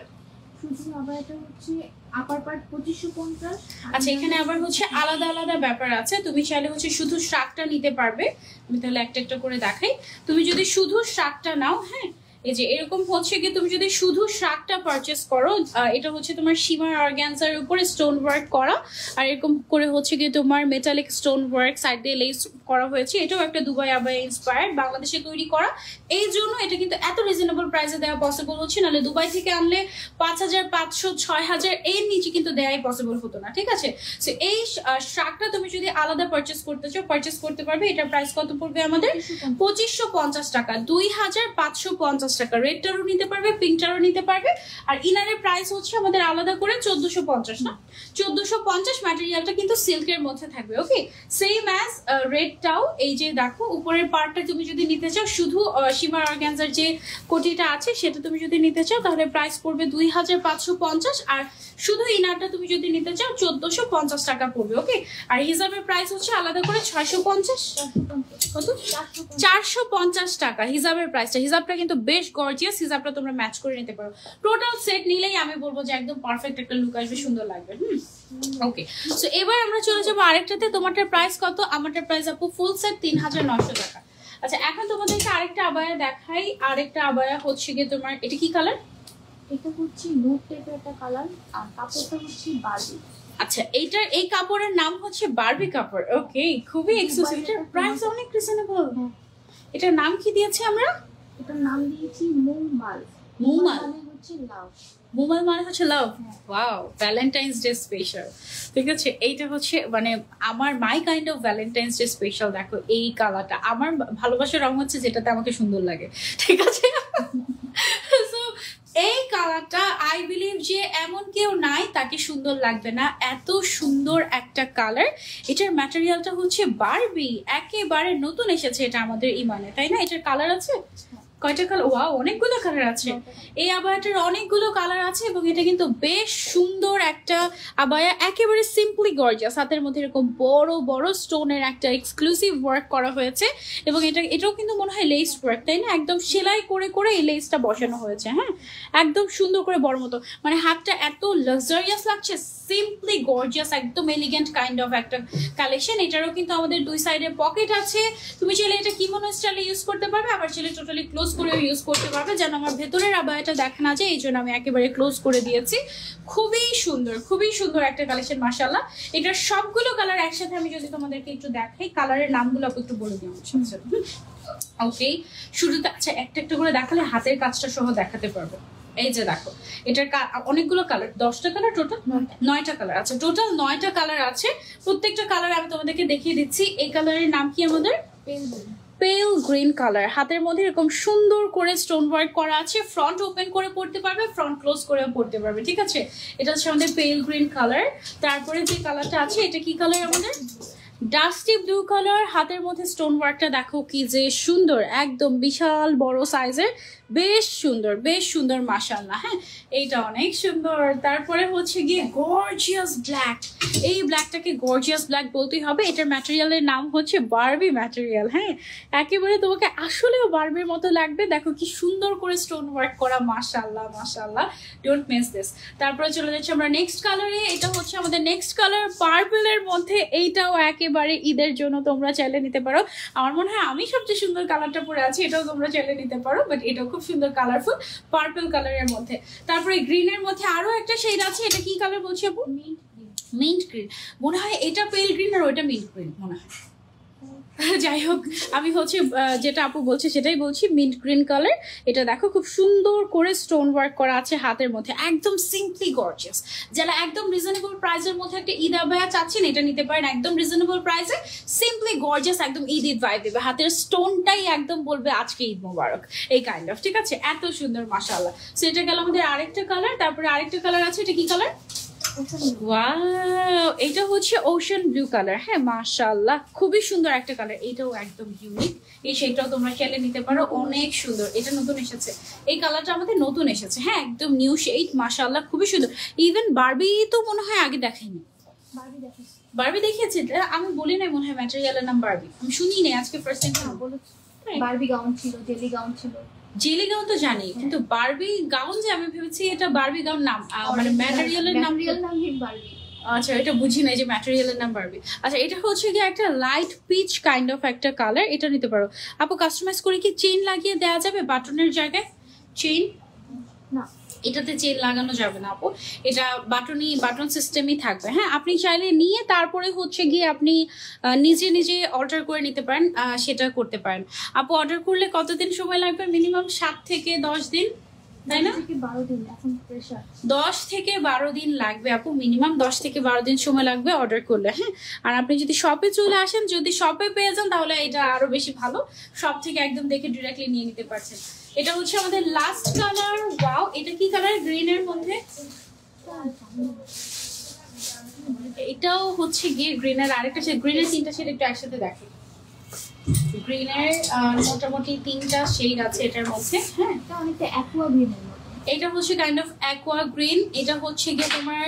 [SPEAKER 1] শুধু আবায়াটা হচ্ছে আপার পার্ট 2550। আচ্ছা, এখানে আবার হচ্ছে আলাদা আলাদা ব্যাপার আছে। তুমি চাইলে হচ্ছে শুধু শাকটা নিতে পারবে। আমি তাহলে একটা একটা করে দেখাই। তুমি যদি শুধু শাকটা নাও, হ্যাঁ, এই যে এরকম হচ্ছে কি, তুমি যদি শুধু শাকটা পারচেস করো, এটা হচ্ছে তোমার শিমার অর্গানজার উপরে স্টোন ওয়ার্ক করা, আর এরকম করে হচ্ছে কি তোমার মেটালিক স্টোন ওয়ার্ক সাইড দিয়ে লেস করা হয়েছে। এটাও একটা দুবাই আবায়া ইন্সপায়ার্ড, বাংলাদেশে তৈরি করা। এই জন্য এটা কিন্তু এত রিজনেবল প্রাইসে দেওয়া পসিবল হচ্ছে, নাহলে দুবাই থেকে আনলে 5500 6000 এর নিচে কিন্তু দেওয়াই পসিবল হতো না, ঠিক আছে? সো এই শাকটা তুমি যদি আলাদা পারচেস করতে চাও, পারচেস করতে পারবে। এটার প্রাইস কত পড়বে আমাদের? 2550 টাকা। 2550 টাকা। রেডটারও নিতে পারবে, পিঙ্কটারও নিতে পারবে। আর ইনারের প্রাইস হচ্ছে আমাদের আলাদা করে 1450 না, 1450। ম্যাটেরিয়ালটা কিন্তু সিল্কের মধ্যে থাকবে। ওকে, সেম অ্যাজ রেডটাও। এই যে দেখো, উপরের পার্টটা তুমি যদি নিতে চাও, শুধু শিমার অর্গানজার যে কোটিটা আছে সেটা তুমি যদি নিতে চাও, তাহলে প্রাইস পড়বে 2550। আর শুধু ইনারটা তুমি যদি নিতে চাও 1450 টাকা পড়বে। ওকে, আর হিজাবের প্রাইস হচ্ছে আলাদা করে 650, কত? 450 টাকা হিজাবের প্রাইসটা। হিজাবটা কিন্তু বেশ গর্জিয়াস। হিজাবটা তোমরা ম্যাচ করে নিতে পারো। টোটাল সেট নিলেই আমি বলবো যে একদম পারফেক্ট একটা লুক আসবে, সুন্দর লাগবে। ওকে, সো এবার আমরা চলে যাবো আরেকটাতে। তোমারটার প্রাইস কত? আমারটার প্রাইস আপু ফুল সেট 3900 টাকা। আচ্ছা, এখন তোমাদেরকে আরেকটা আবায়া দেখাই। আরেকটা আবায়া হচ্ছে গিয়ে তোমার, এটা কি কালার? এটা হচ্ছে নুড টাইপের একটা কালার, আর কাপড়টা হচ্ছে বার্বি। আচ্ছা, এইটার এই কাপড়ের নাম হচ্ছে বারবি কাপড়। ওকে, খুবই এক্সক্লুসিভ। এটার প্রাইস অনেক রিজনেবল। এটার নাম কি দিয়েছি আমরা? এটার নাম দিয়েছি মুমাল। মুমাল মানে হচ্ছে লাভ। মুমাল মানে হচ্ছে love. Wow, Valentine's day special. ঠিক আছে, এইটা হচ্ছে মানে আমার my kind of Valentine's day special. দেখো এই কালারটা আমার ভালোবাসার রং হচ্ছে যেটাতে আমাকে সুন্দর লাগে, ঠিক আছে? সো এই কালারটা আই বিলিভ যে এমন কেউ নাই তাকে সুন্দর লাগবে না, এত সুন্দর একটা কালার। এটার ম্যাটেরিয়ালটা হচ্ছে বারবি, একেবারে নতুন এসেছে এটা আমাদের ইমানে, তাই না? এটার কালার আছে কয়টা কালার? ওয়াও, অনেকগুলো কালার আছে। এই আবায়াটার অনেকগুলো কালার আছে, এবং এটা কিন্তু বেশ সুন্দর একটা আবায়া, একেবারে সিম্পলি গর্জিয়াস। হাতের মধ্যে এরকম বড় বড় স্টোনের একটা এক্সক্লুসিভ ওয়ার্ক করা হয়েছে, এবং এটাও কিন্তু মনে হয় লেস ওয়ার্ক, তাই না? একদম সেলাই করে করে এই লেসটা বসানো হয়েছে। হ্যাঁ, একদম সুন্দর করে বড় মতো, মানে হাতটা এত লাক্সারিয়াস লাগছে, সিম্পলি গর্জিয়াস, একদম এলিগেন্ট কাইন্ড অফ একটা কালেকশন। এটারও কিন্তু আমাদের দুই সাইডে পকেট আছে। তুমি চাইলে এটা কিমোনো স্টাইলে ইউজ করতে পারবে, আবার চাইলে টোটালি ক্লোজ করে ইউজ করতে পারবে। যেন আমার ভেতরের আবায়াটা দেখা না যায়, এই জন্য আমি একেবারে ক্লোজ করে দিয়েছি। খুবই সুন্দর, খুবই সুন্দর একটা কালেকশন, মাশাআল্লাহ। এটার সবগুলো কালার একসাথে আমি যদি তোমাদেরকে একটু দেখাই, কালারের নামগুলো একটু বলে দিই আমার সাথে। ওকে, শুরুতে আচ্ছা একটা একটা করে দেখালে হাতের কাজটা সহ দেখাতে পারবো। এই যে দেখো এটার অনেকগুলো কালার, 10টা কালার টোটাল, 9টা কালার। আচ্ছা টোটাল 9টা কালার আছে, প্রত্যেকটা কালার আমি তোমাদেরকে দেখিয়ে দিচ্ছি। এই কালারের নাম কি আমাদের? পেল গ্রিন কালার। হাতের মধ্যে এরকম সুন্দর করে স্টোন ওয়ার্ক করা আছে, ফ্রন্ট ওপেন করে পড়তে পারবে, ফ্রন্ট ক্লোজ করে পড়তে পারবে, ঠিক আছে। এটা হচ্ছে আমাদের পেল গ্রিন কালার। তারপরে যে কালারটা আছে এটা কি কালার আমাদের? Dusty blue colour. হাতের মধ্যে স্টোন ওয়ার্কটা দেখো কি যে সুন্দর, একদম বিশাল বড় সাইজের, বেশ সুন্দর, বেশ সুন্দর মাশাআল্লাহ। হ্যাঁ এইটা অনেক সুন্দর। তারপরে হচ্ছে গিয়ে গর্জিয়াস ব্ল্যাক। এই ব্ল্যাকটাকে গর্জিয়াস ব্ল্যাক বলতেই হবে। এটার ম্যাটেরিয়ালের নাম হচ্ছে বারবি ম্যাটেরিয়াল। হ্যাঁ একেবারে তোমাকে আসলেও বারবির মতো লাগবে। দেখো কি সুন্দর করে স্টোন ওয়ার্ক করা, মাশাআল্লাহ মাশাআল্লাহ, ডোন্ট মিস দিস। তারপরে চলে যাচ্ছি আমরা নেক্সট কালারে। এটা হচ্ছে আমাদের নেক্সট কালার পার্পলের মধ্যে। এইটাও একেবারে ঈদের জন্য তোমরা চাইলে নিতে পারো। আমার মনে হয় আমি সবচেয়ে সুন্দর কালারটা পরে আছি, এটাও তোমরা চাইলে নিতে পারো, বাট এটাও খুব সুন্দর কালারফুল পার্পল কালারের মধ্যে। তারপরে গ্রিনের মধ্যে আরো একটা শেড আছে, এটা কি কালার বলছি আপু? মিন্ট গ্রিন মনে হয়। এটা পেল গ্রিন আর ওইটা মিন্ট গ্রিন মনে হয়। যাই হোক আমি হচ্ছে যেটা আপু বলছে সেটাই বলছি, মিন্ট গ্রিন কালার। এটা দেখো খুব সুন্দর করে স্টোন ওয়ার্ক করা আছে হাতের মধ্যে, একদম সিম্পলি গর্জিয়াস। যারা একদম রিজনেবল প্রাইসের মধ্যে একটা ঈদ আবায়া চাচ্ছেন এটা নিতে পারেন, একদম রিজনেবল প্রাইসে, সিম্পলি গর্জিয়াস, একদম ঈদ ঈদ ভাইব দেবে। হাতের স্টোনটাই একদম বলবে আজকে ঈদ মোবারক, এই কাইন্ড অফ, ঠিক আছে। এত সুন্দর মাশাআল্লাহ। সো এটা গেল আমাদের আরেকটা কালার। তারপরে আরেকটা কালার আছে, এটা কি কালার? ওয়াও, এটা হচ্ছে ওশান ব্লু কালার। হ্যাঁ মাশাআল্লাহ খুবই সুন্দর একটা কালার, এটাও একদম ইউনিক। এই শেডটাও তোমরা চাইলে নিতে পারো, অনেক সুন্দর। এটা নতুন এসেছে, এই কালারটা আমাদের নতুন এসেছে। হ্যাঁ একদম নিউ শেড, মাশাআল্লাহ খুবই সুন্দর। ইভেন বারবি তো মনে হয় আগে দেখাইনি। বারবি দেখিয়েছে? আমি বলি নাই মনে হয় ম্যাটেরিয়ালের নাম বারবি, আমি শুনি নাই, আজকে ফার্স্ট টাইম বলেছি।
[SPEAKER 2] বারবি গাউন ছিল, জেলি গাউন ছিল।
[SPEAKER 1] জেলি গাউন তো জানি, কিন্তু বারবি গাউন যে আমি ভেবেছি এটা বারবি গাউন নাম, মানে ম্যাটেরিয়ালের নাম
[SPEAKER 2] বারবি।
[SPEAKER 1] আচ্ছা এটা বুঝি নাই যে ম্যাটেরিয়ালের নাম বারবি। আচ্ছা এটা হচ্ছে কি একটা লাইট পিচ কাইন্ড অফ একটা কালার, এটা নিতে পারো আপু। কাস্টমাইজ করে কি চেইন লাগিয়ে দেওয়া যাবে বাটনের জায়গায়? চেইন
[SPEAKER 2] না,
[SPEAKER 1] এটাতে চেইন লাগানো যাবে না আপু, এটা বাটন সিস্টেমই থাকবে। হ্যাঁ আপনি চাইলে নিয়ে তারপরে হচ্ছে গিয়ে আপনি নিজে নিজে অর্ডার করে নিতে পারেন, সেটা করতে পারেন আপু। অর্ডার করলে কতদিন সময় লাগবে? মিনিমাম 7 থেকে 10 দিন, তাই না? 10 থেকে 12 দিন লাগবে আপু, মিনিমাম 10 থেকে 12 দিন সময় লাগবে অর্ডার করলে। হ্যাঁ আর আপনি যদি শপে চলে আসেন, যদি শপে পেয়ে যান তাহলে এটা আরো বেশি ভালো, শপ থেকে একদম দেখে ডিরেক্টলি নিয়ে নিতে পারছেন। এটা হচ্ছে আমাদের লাস্ট কালার। ওয়াও, এটা কি কালার? গ্রিনের মধ্যে। এটাও হচ্ছে গিয়ে গ্রিনের আরেকটা শেড। গ্রিনের 3টা শেড একটু একসাথে দেখি। গ্রিনের মোটামুটি 3টা শেড আছে এটার মধ্যে। হ্যাঁ
[SPEAKER 2] এটা অনেকটা অ্যাকুয়া গ্রিনের মতো।
[SPEAKER 1] এটা হচ্ছে কাইন্ড অফ অ্যাকোয়া গ্রিন। এটা হচ্ছে গিয়ে তোমার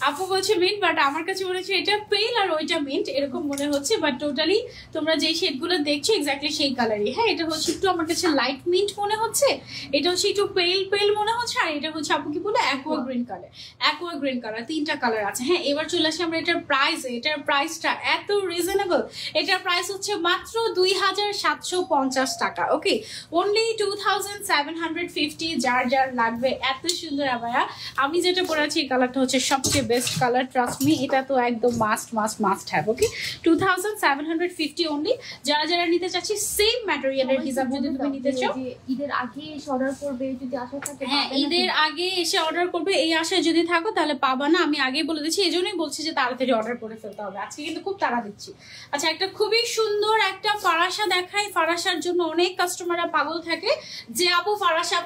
[SPEAKER 1] আপু বলছে মিন্ট, বাট আমার কাছে মনে হচ্ছে এটা পেল আর ওইটা মিন্ট এরকম মনে হচ্ছে, বাট টোটালি তোমরা যে শেডগুলো দেখছো এক্স্যাক্টলি সেই কালারই। হ্যাঁ এটা হচ্ছে একটু আমার কাছে লাইট মিন্ট মনে হচ্ছে, এটা হচ্ছে একটু পেল মনে হচ্ছে, আর এটা হচ্ছে আপু কি বলে aqua green colour. Aqua green colour 3টা কালার আছে। হ্যাঁ এবার চলে আসি আমরা এটার প্রাইসে। এটার প্রাইসটা এত রিজনেবল, এটার প্রাইস হচ্ছে মাত্র 2750 টাকা। ওকে, অনলি 2750। যার যার লাগবে এত সুন্দর আবায়া। আমি যেটা পরেছি এই কালারটা হচ্ছে সবচেয়ে বেস্ট কালার, ট্রাস্ট মি, এটা তো একদম মাস্ট হ্যাভ। Okay 2750 only. যারা যারা নিতে চাচ্ছি সেম ম্যাটেরিয়ালের হিসাব যদি তুমি নিতে চাও,
[SPEAKER 2] ঈদের আগে এসে অর্ডার করবে যদি আশা থাকে।
[SPEAKER 1] হ্যাঁ ঈদের আগে এসে অর্ডার করবে, এই আশায় যদি থাকো তাহলে পাবা না, আমি আগেই বলে দিচ্ছি। এই জন্যই বলছি যে তাড়াতাড়ি অর্ডার করে ফেলতে হবে, আজকে কিন্তু খুব তাড়া দিচ্ছি। আচ্ছা একটা খুবই সুন্দর একটা ফারাসা দেখাই। ফারাসার জন্য অনেক কাস্টমাররা পাগল থাকে যে আপু ফারাসা।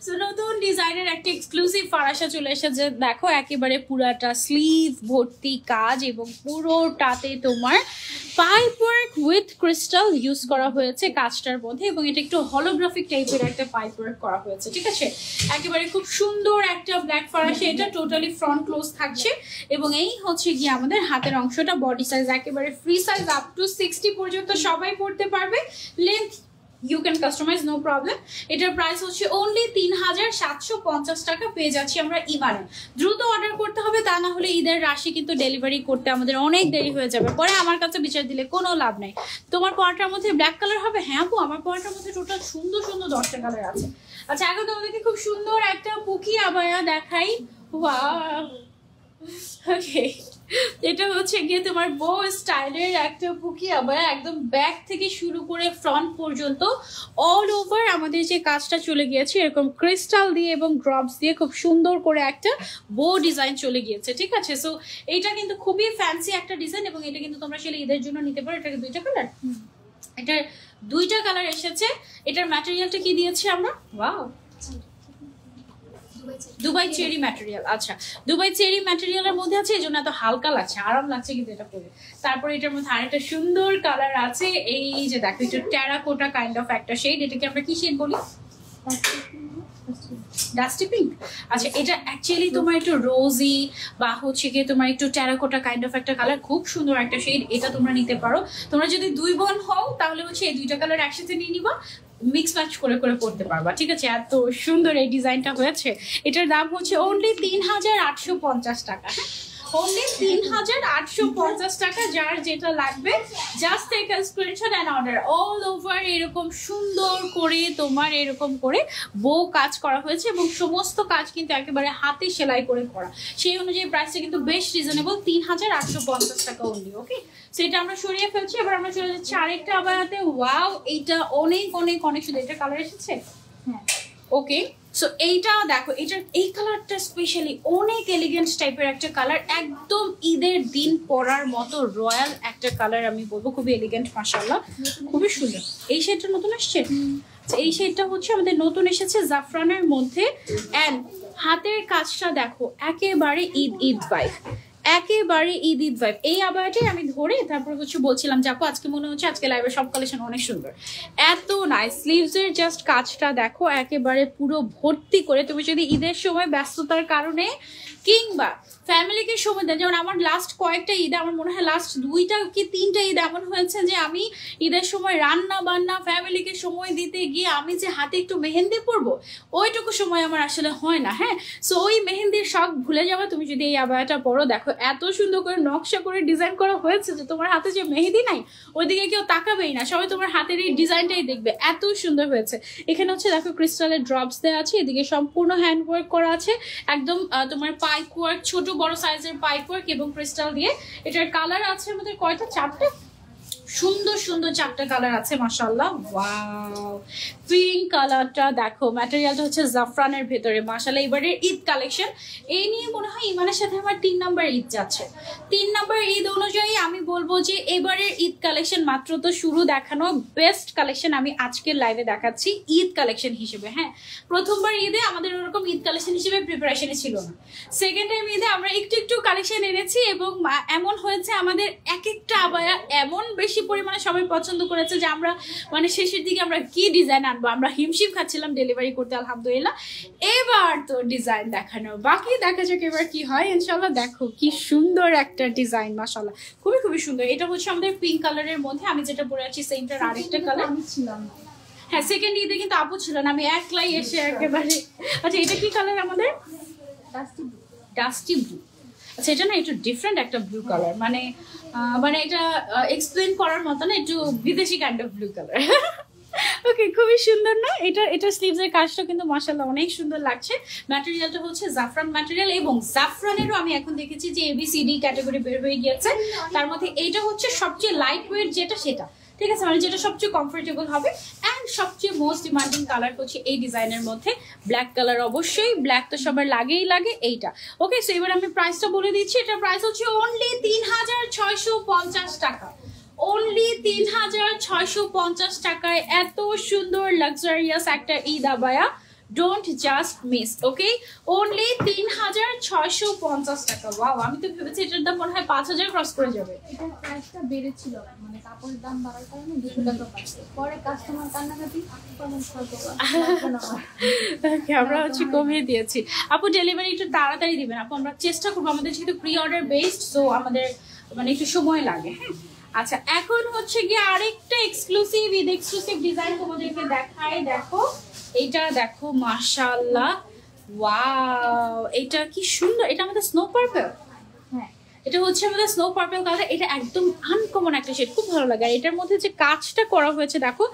[SPEAKER 1] সো নতুন ডিজাইনের একটা এক্সক্লুসিভ ফারাসা চলে এসেছে। দেখো একেবারে পুরাটা স্লিভ ভর্তি কাজ এবং পুরোটাতে তোমার pipe work with crystal use করা হয়েছে কাজটার মধ্যে, এবং এটা একটু হলোগ্রাফিক টাইপের একটা পাইপ ওয়ার্ক করা হয়েছে, ঠিক আছে। একেবারে খুব সুন্দর একটা ব্ল্যাক ফারাসা, এটা টোটালি ফ্রন্ট ক্লোজ থাকছে, এবং এই হচ্ছে গিয়ে আমাদের হাতের অংশটা। বডি সাইজ একেবারে ফ্রি সাইজ, আপ টু 60 পর্যন্ত সবাই পড়তে পারবে। Length you can customize, no problem. এটার প্রাইস হচ্ছে only 3750 টাকা। পেয়ে যাচ্ছি আমরা ইমানে। দ্রুত অর্ডার করতে হবে, তা না হলে ঈদের রাশি কিন্তু ডেলিভারি করতে আমাদের অনেক দেরি হয়ে যাবে, পরে আমার কাছে বিচার দিলে কোনো লাভ নাই। তোমার পরাটার মধ্যে ব্ল্যাক কালার হবে? হ্যাঁ আপু আমার পরাটার মধ্যে টোটাল সুন্দর সুন্দর 10টা কালার আছে। আচ্ছা এখন তোমাদেরকে খুব সুন্দর একটা পুকি আবায়া দেখাই। ওয়াও ওকে, এটা হচ্ছে গিয়ে তোমার বো স্টাইলের একটা বুকি আবার একদম ব্যাক থেকে শুরু করে ফ্রন্ট পর্যন্ত অল ওভার আমাদের যে কাজটা চলে গিয়েছে এরকম ক্রিস্টাল দিয়ে এবং ড্রপস দিয়ে খুব সুন্দর করে একটা বো ডিজাইন চলে গিয়েছে, ঠিক আছে। সো এইটা কিন্তু খুবই ফ্যান্সি একটা ডিজাইন এবং এটা কিন্তু তোমরা আসলে ঈদের জন্য নিতে পারো। এটাকে দুইটা কালার, এটার দুইটা কালার এসেছে। এটার ম্যাটেরিয়ালটা কি দিয়েছি আমরা? Wow, Dubai cherry material. আচ্ছা, দুবাই চেরি ম্যাটেরিয়ালের মধ্যে আছে, এই জন্য এত হালকা লাগছে, আরাম লাগছে কিন্তু এটা পরে। তারপরে এটার মধ্যে আরেকটা সুন্দর কালার আছে, এই যে দেখো এটা টেরাকোটা কাইন্ড অফ একটা শেড। এটাকে আমরা কি শেড বলি? Dusty pink. আচ্ছা, এটা অ্যাকচুয়ালি তোমার একটু রোজি বা হচ্ছে গিয়ে তোমার একটু টেরাকোটা কাইন্ড অফ একটা কালার, খুব সুন্দর একটা শেড। এটা তোমরা নিতে পারো। তোমরা যদি দুই বোন হও তাহলে হচ্ছে এই দুইটা কালার একসাথে নিয়ে নিবা, মিক্স ম্যাচ করে করে পড়তে পারবা, ঠিক আছে। এত সুন্দর এই ডিজাইনটা হয়েছে। এটার দাম হচ্ছে অনলি ৩,৮৫০ টাকা। অনলি ৩,৮৫০ টাকা। যার যেটা লাগবে just take a screenshot and order. All over এরকম সুন্দর করে তোমার এরকম করে বো কাজ করা হয়েছে এবং সমস্ত কাজ কিন্তু একেবারে হাতে সেলাই করে করা। সেই অনুযায়ী প্রাইসটা কিন্তু বেশ রিজনেবল, ৩,৮৫০ টাকা অনলি। ওকে, সেটা আমরা সরিয়ে ফেলছি। এবার আমরা চলে যাচ্ছি আরেকটা আবায়াতে। ওয়াও, এইটা অনেক অনেক অনেক সুন্দর। এটা কালার এসেছে, হ্যাঁ। ওকে, সো এইটা দেখো, এটার এই কালারটা স্পেশালি অনেক এলিগেন্ট টাইপের একটা কালার, একদম ঈদের দিন পরার মতো রয়্যাল একটা কালার আমি বলবো, খুবই এলিগেন্ট, মাশাআল্লাহ, খুবই সুন্দর। এই শেডটা নতুন আসছে। এই শেডটা হচ্ছে আমাদের নতুন এসেছে জাফরানের মধ্যে। অ্যান্ড হাতের কাজটা দেখো, একেবারে ঈদ ঈদ ভাইব, একেবারে ঈদ ঈদ ভাইব। এই আবায়াটাই আমি ধরে তারপর হচ্ছে বলছিলাম যে আপু আজকে মনে হচ্ছে আজকে লাইভের সব কালেকশন অনেক সুন্দর, এত নাইস। স্লিভসের জাস্ট কাজটা দেখো, একেবারে পুরো ভর্তি করে। তুমি যদি ঈদের সময় ব্যস্ততার কারণে কিংবা ফ্যামিলিকে সময় দেয়, যেমন আমার লাস্ট কয়েকটা ঈদ, আমার মনে হয় লাস্ট 2টা কি 3টা ঈদ এমন হয়েছে যে আমি ঈদের সময় রান্না বান্না ফ্যামিলিকে সময় দিতে গিয়ে আমি যে হাতে একটু মেহেন্দি পরবো ওইটুকু সময় আমার আসলে হয় না। হ্যাঁ, সো ওই মেহেন্দির শখ ভুলে যাবে তুমি যদি এই আবায়াটা পরো। দেখো এত সুন্দর করে নকশা করে ডিজাইন করা হয়েছে যে তোমার হাতে যে মেহেদি নাই ওইদিকে কেউ তাকাবেই না, সবাই তোমার হাতের এই ডিজাইনটাই দেখবে, এত সুন্দর হয়েছে। এখানে হচ্ছে দেখো ক্রিস্টালের ড্রপস দেওয়া আছে, এদিকে সম্পূর্ণ হ্যান্ড ওয়ার্ক করা আছে, একদম তোমার পাইপ ওয়ার্ক, ছোট বড় সাইজের পাইপ ওয়ার্ক এবং ক্রিস্টাল দিয়ে। এটার কালার আছে আমাদের কয়টা? 4টা, সুন্দর সুন্দর 4টা কালার আছে, মাশাআল্লাহ। ওয়াও, পিঙ্ক কালারটা দেখো, ম্যাটেরিয়ালটা হচ্ছে জাফরানের ভেতরে, মাশাআল্লাহ। এবারে ঈদ কালেকশন এই নিয়ে মনে হয় ইমানের সাথে আমার 3 নাম্বার ঈদ যাচ্ছে। 3 নাম্বার ঈদ অনুযায়ী আমি বলবো যে এবারের ঈদ কালেকশন মাত্র তো শুরু, দেখানো বেস্ট কালেকশন আমি আজকের লাইভে দেখাচ্ছি ঈদ কালেকশন হিসেবে। হ্যাঁ, প্রথমবার ঈদে আমাদের ওরকম ঈদ কালেকশন হিসেবে প্রিপারেশনে ছিল না। সেকেন্ড টাইম ঈদে আমরা একটু একটু কালেকশন এনেছি এবং এমন হয়েছে আমাদের এক একটা আবায়া এমন বেশি পরিমাণে সবাই পছন্দ করেছে যে আমরা মানে শেষের দিকে আমরা কি ডিজাইন আনবো আমরা হিমশিম খাচ্ছিলাম ডেলিভারি করতে। আলহামদুলিল্লাহ এবার তো ডিজাইন দেখানো বাকি, দেখা যাক এবার কি হয় ইনশাল্লাহ। দেখো কি সুন্দর একটা ডিজাইন, মাশাআল্লাহ, খুবই খুবই সুন্দর। এটা হচ্ছে আমাদের পিঙ্ক কালারের মধ্যে, আমি যেটা পরে আছি সেমটার আরেকটা কালার।
[SPEAKER 2] আমি ছিলাম না,
[SPEAKER 1] হ্যাঁ, সেকেন্ড ঈদে কিন্তু আপু ছিল না, আমি একলাই এসে একেবারে। আচ্ছা, এটা কি কালার আমাদের? Dusty blue. আচ্ছা, এটা না একটু ডিফারেন্ট একটা ব্লু কালার, মানে মানে এটা এক্সপ্লেন করার মতো না, একটু বিদেশি কাইন্ড অফ ব্লু কালার। ওকে, খুবই সুন্দর না এটা? এটা স্লিভসের কাজটা কিন্তু মাশাআল্লাহ অনেক সুন্দর লাগছে। ম্যাটেরিয়ালটা হচ্ছে জাফরান ম্যাটেরিয়াল এবং জাফরানেরও আমি এখন দেখেছি যে ABCD ক্যাটাগরি বের হয়ে গিয়েছে, তার মধ্যে এইটা হচ্ছে সবচেয়ে লাইট ওয়েট যেটা সেটা, ঠিক আছে, মানে যেটা সবচেয়ে কমফোর্টেবল হবে। অ্যান্ড সবচেয়ে মোস্ট ডিমান্ডিং কালার হচ্ছে এই ডিজাইনের মধ্যে ব্ল্যাক কালার, অবশ্যই ব্ল্যাক তো সবার লাগেই লাগে এইটা। ওকে, সো এবার আমি প্রাইসটা বলে দিচ্ছি। এটার প্রাইস হচ্ছে অনলি ৩,৬৫০ টাকা। অনলি ৩,৬৫০ টাকায় এত সুন্দর লাক্সারিয়াস একটা Eid abaya, don't just miss. Okay, only ৩,৬৫০ টাকা। ওয়াও, আমি তো ভেবেছি এটার দাম মনে হয় 5,000 ক্রস করে যাবে।
[SPEAKER 2] এটার প্রাইসটা বেড়েছিল, মানে কাপড়ের দাম বাড়ার কারণে 200 টাকা বাড়ছে। পরে কাস্টমার কান্নাকাটি
[SPEAKER 1] আমরা হচ্ছে কমিয়ে দিয়েছি। আপু ডেলিভারি একটু তাড়াতাড়ি দিবেন আপু, আমরা চেষ্টা করবো, আমাদের যেহেতু প্রি অর্ডার বেসড সো আমাদের মানে একটু সময় লাগে। হ্যাঁ, আচ্ছা, এখন হচ্ছে গিয়ে আরেকটা এক্সক্লুসিভ ঈদ এক্সক্লুসিভ ডিজাইন তোমাদেরকে দেখাই। দেখো এইটা দেখো, মাশাআল্লাহ, ওয়াও, এটা কি সুন্দর। এটা আমাদের স্নো পার্পল।
[SPEAKER 2] হ্যাঁ,
[SPEAKER 1] এটা হচ্ছে আমাদের স্নো পার্পল কালার, এটা একদম আনকমন একটা শেড, খুব ভালো লাগে। আর এটার মধ্যে যে কাজটা করা হয়েছে দেখো,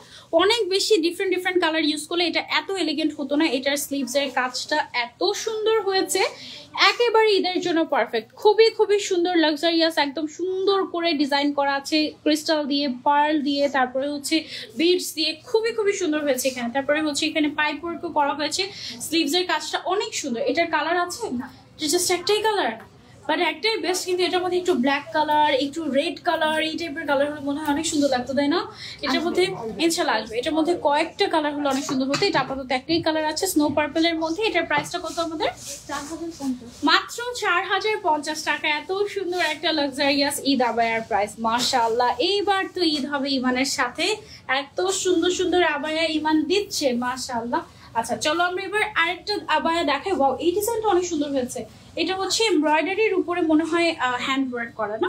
[SPEAKER 1] অনেক বেশি ডিফারেন্ট কালার ইউজ করলে এটা এত এলিগেন্ট হতো না। এটার স্লিভস এর কাজটা এত সুন্দর হয়েছে, একেবারে ঈদের জন্য পারফেক্ট। খুবই সুন্দর লাক্সারিয়াস, একদম সুন্দর করে ডিজাইন করা আছে ক্রিস্টাল দিয়ে, পার্ল দিয়ে, তারপরে হচ্ছে বিডস দিয়ে, খুবই সুন্দর হয়েছে এখানে। তারপরে হচ্ছে এখানে পাইপ ওয়ার্কও করা হয়েছে, স্লিভস এর কাজটা অনেক সুন্দর। এটার কালার আছে না, জাস্ট একটাই কালার, বাট একটাই বেস্ট। কিন্তু এটার মধ্যে একটু ব্ল্যাক কালার, একটু রেড কালার, এই টাইপের কালার হলে মনে হয় অনেক সুন্দর লাগতো, তাই না? এটার মধ্যে ইনশাল্লাহ আসবে। এটার মধ্যে কয়েকটা কালার হলো অনেক সুন্দর হতো। এটা আপাতত একটাই কালার আছে স্নো পার্পলের মধ্যে। এটার প্রাইসটা কত আমাদের?
[SPEAKER 2] 4050,
[SPEAKER 1] মাত্র 4050 টাকা। এত সুন্দর একটা লাক্সারিয়াস ঈদ আবায়ার প্রাইস, মাশাআল্লাহ। এইবার তো ঈদ হবে ইমানের সাথে, এত সুন্দর আবায়া ইমান দিচ্ছে, মাশাআল্লাহ। আচ্ছা চলো আমরা এবার আরেকটা আবায়া দেখাই। ওয়াও, এই ডিজাইনটা অনেক সুন্দর হয়েছে। এটা হচ্ছে এমব্রয়ডারির উপরে মনে হয় হ্যান্ড ওয়ার্ক করা না,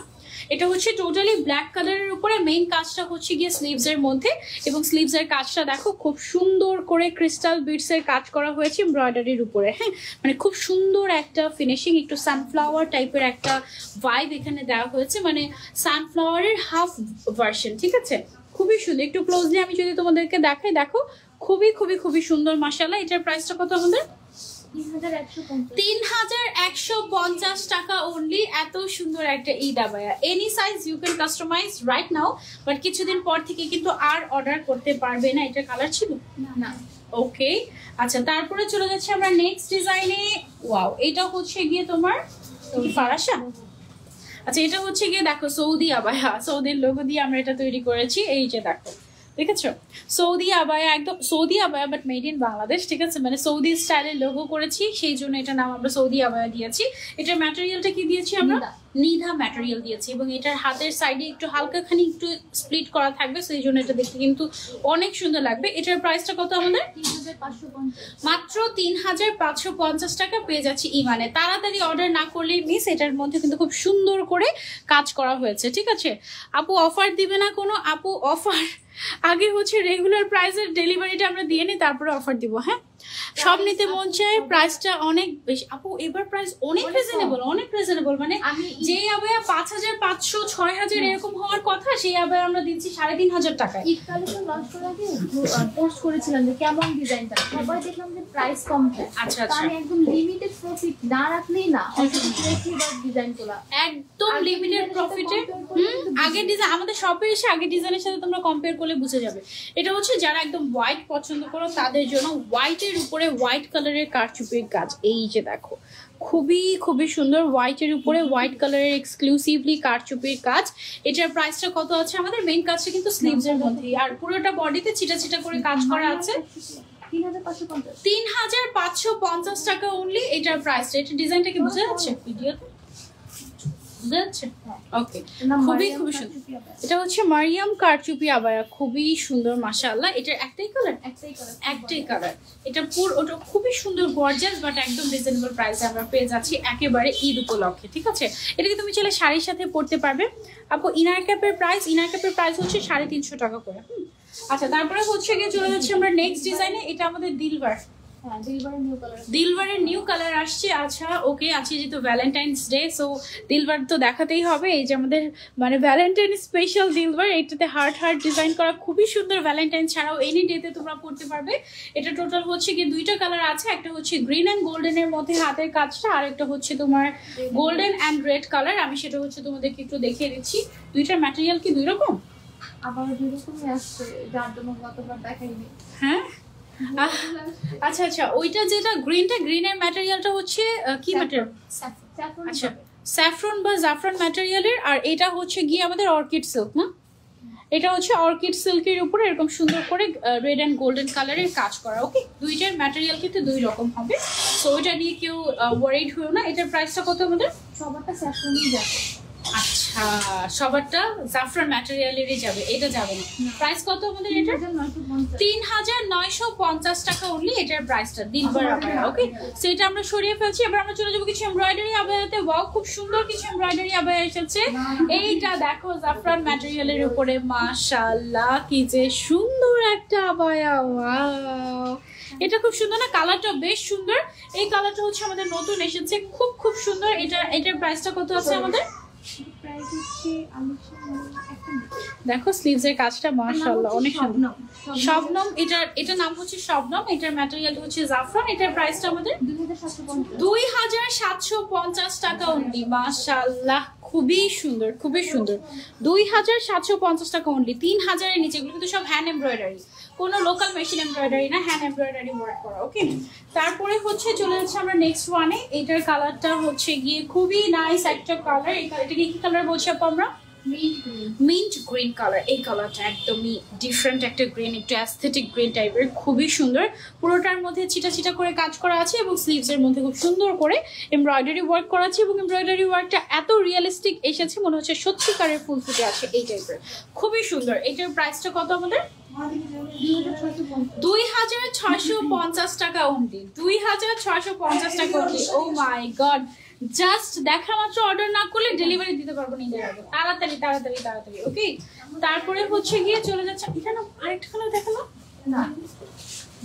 [SPEAKER 1] এটা হচ্ছে টোটালি ব্ল্যাক কালারের উপরে। মেইন কাজটা হচ্ছে গিয়ে স্লিভস এর মধ্যে, এবং স্লিভস এর কাজটা দেখো খুব সুন্দর করে ক্রিস্টাল বিডস এর কাজ করা হয়েছে এমব্রয়ডারির উপরে। হ্যাঁ, মানে খুব সুন্দর একটা ফিনিশিং, একটু সানফ্লাওয়ার টাইপের একটা ভাইব এখানে দেওয়া হয়েছে, মানে সানফ্লাওয়ারের হাফ ভার্সন, ঠিক আছে? খুবই সুন্দর। একটু ক্লোজলি আমি যদি তোমাদেরকে দেখাই, দেখো খুবই সুন্দর, মাশাআল্লাহ। এটার প্রাইসটা কত আমাদের? 3150 টাকা অনলি। এত সুন্দর একটা ঈদ আবায়া, any size you can customise right now, but কিছুদিন পর থেকে কিন্তু আর অর্ডার করতে পারবে না। এটা কালার ছিল
[SPEAKER 2] না।
[SPEAKER 1] ওকে, আচ্ছা তারপরে চলে যাচ্ছি আমরা নেক্সট ডিজাইনে। ওয়াও, এটা হচ্ছে গিয়ে তোমার ফারাসা। আচ্ছা এটা হচ্ছে গিয়ে দেখো সৌদি আবায়া, সৌদির লোগো দিয়ে আমরা এটা তৈরি করেছি। এই যে দেখো, দেখেছো সৌদি আবায়া, একদম Saudi abaya but made in Bangladesh, ঠিক আছে? মানে সৌদি স্টাইলের লোগো করেছি, সেই জন্য এটা নাম আমরা সৌদি আবায়া দিয়েছি। এটার ম্যাটেরিয়ালটা কি দিয়েছি আমরা? নিধা ম্যাটেরিয়াল দিয়েছি, এবং এটার হাতের সাইডে একটু হালকাখানি একটু স্প্লিট করা থাকবে, সেই জন্য এটা দেখতে কিন্তু অনেক সুন্দর লাগবে। এটার প্রাইসটা কত আমাদের?
[SPEAKER 2] 3550,
[SPEAKER 1] মাত্র 3550 টাকা পেয়ে যাচ্ছি ইমানে। তাড়াতাড়ি অর্ডার না করলেই মিস। এটার মধ্যে কিন্তু খুব সুন্দর করে কাজ করা হয়েছে, ঠিক আছে? আপু অফার দিবে না কোনো? আপু অফার আগে হচ্ছে রেগুলার প্রাইসের ডেলিভারিটা আমরা দিয়ে নিই, তারপরে অফার দিব। হ্যাঁ, সব নিতে মন চায়, প্রাইসটা অনেক বেশি। আপু এবার প্রাইস অনেক রিজনেবল, মানে যে আবায়া 5500 6000 এরকম হওয়ার কথা, সেই আবায়া আমরা দিচ্ছি 3500 টাকায়।
[SPEAKER 2] ঈদ কালেকশন লঞ্চ করার আগে পোস্ট করেছিলাম যে কেমন ডিজাইনটা, সবাই দেখলাম যে প্রাইস কম।
[SPEAKER 1] আচ্ছা
[SPEAKER 2] আমি একদম লিমিটেড প্রফিট না রাখলেই না, ডিজাইন তোলা
[SPEAKER 1] একদম লিমিটেড প্রফিটে। আগের ডিজাইন আমাদের শপে এসে আগের ডিজাইনের সাথে তোমরা কম্পেয়ার করলে বুঝে যাবে। এটা হচ্ছে যারা একদম হোয়াইট পছন্দ করো তাদের জন্য। হোয়াইটের উপরে হোয়াইট কালারের কারচুপির কাজ, এই যে দেখো খুবই সুন্দর। হোয়াইটের উপরে হোয়াইট কালারের এক্সক্লুসিভলি কারচুপির কাজ। এটার প্রাইসটা কত আছে আমাদের? মেইন কাজটা কিন্তু স্লিভস এর মধ্যে, আর পুরোটা বডিতে ছিটা করে কাজ করা আছে। 3550 টাকা অনলি এটার প্রাইসটা। এটা ডিজাইনটা কি বোঝা যাচ্ছে ভিডিওতে? বোঝা যাচ্ছে? ওকে, খুবই সুন্দর। এটা হচ্ছে মারিয়াম কারচুপি আবায়া, খুবই সুন্দর মাশাআল্লাহ। এটার একটাই কালার। এটা ওটা খুবই সুন্দর গর্জিয়াস, বাট একদম রিজনেবল প্রাইসে আমরা পেয়ে যাচ্ছি একেবারে ঈদ উপলক্ষে, ঠিক আছে? এটা কি তুমি চাইলে শাড়ির সাথে পরতে পারবে। আপু ইনার ক্যাপের প্রাইস হচ্ছে 350 টাকা করে। আচ্ছা তারপরে হচ্ছে গিয়ে চলে যাচ্ছে আমরা নেক্সট ডিজাইনে। এটা আমাদের দিলবারের নিউ কালার আসছে। আচ্ছা ওকে, আজকে যেহেতু ভ্যালেন্টাইন্স ডে, সো দিলবার তো দেখাতেই হবে। এই যে আমাদের মানে ভ্যালেন্টাইন স্পেশাল দিলবার, এটাতে হার্ট ডিজাইন করা, খুবই সুন্দর। ভ্যালেন্টাইন ছাড়াও এনি ডেতে তোমরা পড়তে পারবে। এটা টোটাল হচ্ছে গিয়ে দুইটা কালার আছে, একটা হচ্ছে গ্রিন অ্যান্ড গোল্ডেনের মধ্যে হাতের কাজটা, আর একটা হচ্ছে তোমার গোল্ডেন অ্যান্ড রেড কালার। আমি সেটা হচ্ছে তোমাদেরকে একটু দেখিয়ে দিচ্ছি। দুইটার ম্যাটেরিয়াল কি দুই রকম?
[SPEAKER 2] আবার দুই রকমই আসছে, যার জন্য গতবার দেখাইনি।
[SPEAKER 1] হ্যাঁ আচ্ছা, ওইটা যেটা গ্রিনের ম্যাটেরিয়ালটা হচ্ছে কি ম্যাটেরিয়াল? আচ্ছা স্যাফরন বা জাফরান ম্যাটেরিয়ালের, আর এটা হচ্ছে গিয়ে আমাদের অর্কিড সিল্ক না? এটা হচ্ছে অর্কিড সিল্কের উপরে এরকম সুন্দর করে রেড অ্যান্ড গোল্ডেন কালারের কাজ করা। ওকে, দুইটার ম্যাটেরিয়াল কিন্তু দুই রকম হবে, সো ওইটা নিয়ে কেউ ওয়ারিড হয়েও না। এটার প্রাইসটা কত আমাদের?
[SPEAKER 2] সবারটা স্যাফরনই যাবে।
[SPEAKER 1] আচ্ছা, সবারটা জাফরান ম্যাটেরিয়ালেরই যাবে, এটা যাবে না। প্রাইস কত আমাদের? এটা 3950 টাকা অনলি এটার প্রাইসটা। দিলবার আবায়া। ওকে, সেটা আমরা সরিয়ে ফেলছি। এবার আমরা চলে যাবো কিছু এমব্রয়ডারি আবায়াতে। ওয়াও, খুব সুন্দর কিছু এমব্রয়ডারি আবায়া এসেছে। এইটা দেখো জাফরান ম্যাটেরিয়ালের উপরে, মাশাআল্লাহ কি যে সুন্দর একটা আবায়া। ওয়াও, এটা খুব সুন্দর না? কালারটা বেশ সুন্দর। এই কালারটা হচ্ছে আমাদের নতুন এসেছে, খুব সুন্দর। এটার প্রাইসটা কত আছে আমাদের?
[SPEAKER 2] প্রাইস হচ্ছে
[SPEAKER 1] দেখো স্লিভস এর কাজটা মাশাআল্লাহ অনেক সুন্দর। শবনম, এটা নাম হচ্ছে শবনম, এটার ম্যাটেরিয়াল হচ্ছে জাফরান। এটার প্রাইসটা আমাদের 2750 টাকা অনলি। মাশাআল্লাহ খুবই সুন্দর, খুবই সুন্দর। 2750 টাকা অনলি। 3000 এর নিচে। এগুলো কিন্তু সব হ্যান্ড এমব্রয়ডারি, কোনো লোকাল মেশিন এমব্রয়ডারি না, হ্যান্ড এমব্রয়ডারি ওয়ার্ক করা। ওকে, তারপরে হচ্ছে চলে যাচ্ছে আমরা নেক্সট ওয়ানে। এটার কালারটা হচ্ছে গিয়ে খুবই নাইস একটা কালার। এটাকে কি কালার বলছি আপু আমরা? Mint green colour. এই কালারটা একদমই ডিফারেন্ট একটা গ্রিন, একটু অ্যাস্থেটিক গ্রিন টাইপের, খুবই সুন্দর। পুরোটার মধ্যে ছিটা ছিটা করে কাজ করা আছে এবং স্লিভস এর মধ্যে খুব সুন্দর করে এমব্রয়ডারি ওয়ার্ক করা আছে এবং এমব্রয়ডারি ওয়ার্কটা এত রিয়েলিস্টিক এসেছে মনে হচ্ছে সত্যিকারের ফুল ফুটে আছে এই টাইপের, খুবই সুন্দর। এটার প্রাইসটা কত আমাদের? 2650 টাকা অনলি। 2650 টাকা অনলি। ও মাই গড, জাস্ট দেখা মাত্র অর্ডার না করলে ডেলিভারি দিতে পারবো না ঈদের আগে। তাড়াতাড়ি তাড়াতাড়ি তাড়াতাড়ি। ওকে, তারপরে হচ্ছে গিয়ে চলে যাচ্ছে এটা না, আরেকটা কালার দেখানো না,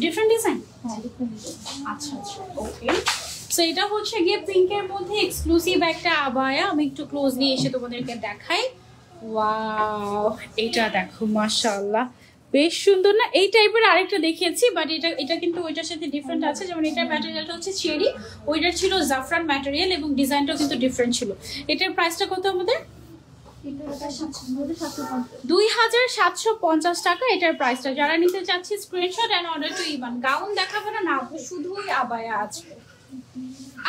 [SPEAKER 1] ডিফারেন্ট ডিজাইন। আচ্ছা আচ্ছা, ওকে। সো এটা হচ্ছে গিয়ে পিঙ্কের মধ্যে এক্সক্লুসিভ একটা আবায়া। আমি একটু ক্লোজলি এসে তোমাদেরকে দেখাই। ওয়াও, এটা দেখো মাশাআল্লাহ বেশ সুন্দর না? এই টাইপের আরেকটা দেখিয়েছি, বাট এটা কিন্তু ওইটার সাথে ডিফারেন্ট আছে। যেমন এটার ম্যাটেরিয়ালটা হচ্ছে চেরি, ওইটার ছিল জাফরান ম্যাটেরিয়াল এবং ডিজাইনটাও কিন্তু ডিফারেন্ট ছিল। এটার প্রাইসটা কত আমাদের? 2750 টাকা এটার প্রাইসটা। যারা নিতে চাচ্ছি screenshot and order to Evan. Gown দেখাবো না, শুধুই আবায়া আছে।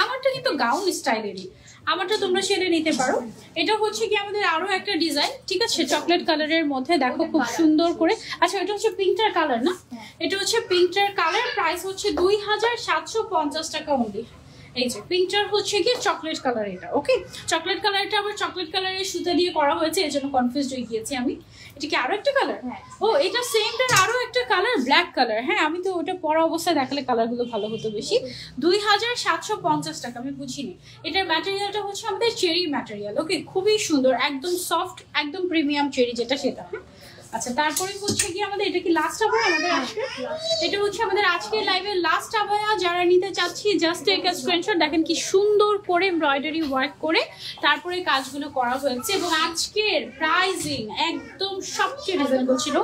[SPEAKER 1] আমারটা কিন্তু গাউন স্টাইলেরই, আমারটা তোমরা সেটা নিতে পারো। এটা হচ্ছে কি আমাদের আরো একটা ডিজাইন, ঠিক আছে, চকলেট কালারের মধ্যে দেখো খুব সুন্দর করে। আচ্ছা, এটা হচ্ছে পিঙ্কটার কালার না? এটা হচ্ছে পিঙ্কটার কালার। প্রাইস হচ্ছে 2750 টাকা অনলি। এই যে পিঙ্কটার হচ্ছে কি চকলেট কালার এটা। ওকে, চকলেট কালারটা আবার চকলেট কালারের সুতা দিয়ে করা হয়েছে, এর জন্য কনফিউজড হয়ে গিয়েছি আমি। এটা কি আরো একটা কালার? ও, এটা সেমটার আরো একটা কালার, ব্ল্যাক কালার। হ্যাঁ, আমি তো ওটা পরা অবস্থায় দেখালে কালারগুলো ভালো হতো বেশি। 2750 টাকা। আমি বুঝিনি। এটার ম্যাটেরিয়ালটা হচ্ছে আমাদের চেরি ম্যাটেরিয়াল। ওকে, খুবই সুন্দর, একদম সফট, একদম প্রিমিয়াম চেরি যেটা সেটা। হ্যাঁ, আচ্ছা, তারপরে হচ্ছে কি আমাদের এটা কি লাস্ট আবায়া আমাদের আজকে? এটা হচ্ছে আমাদের আজকের লাইভের লাস্ট আবায়া। যারা নিতে চাচ্ছি জাস্ট টেক আ স্ক্রিনশট। দেখেন কি সুন্দর করে এমব্রয়ডারি ওয়ার্ক করে তারপরে কাজগুলো করা হয়েছে এবং আজকের প্রাইজিং একদম সবচেয়ে রিজনেবল ছিল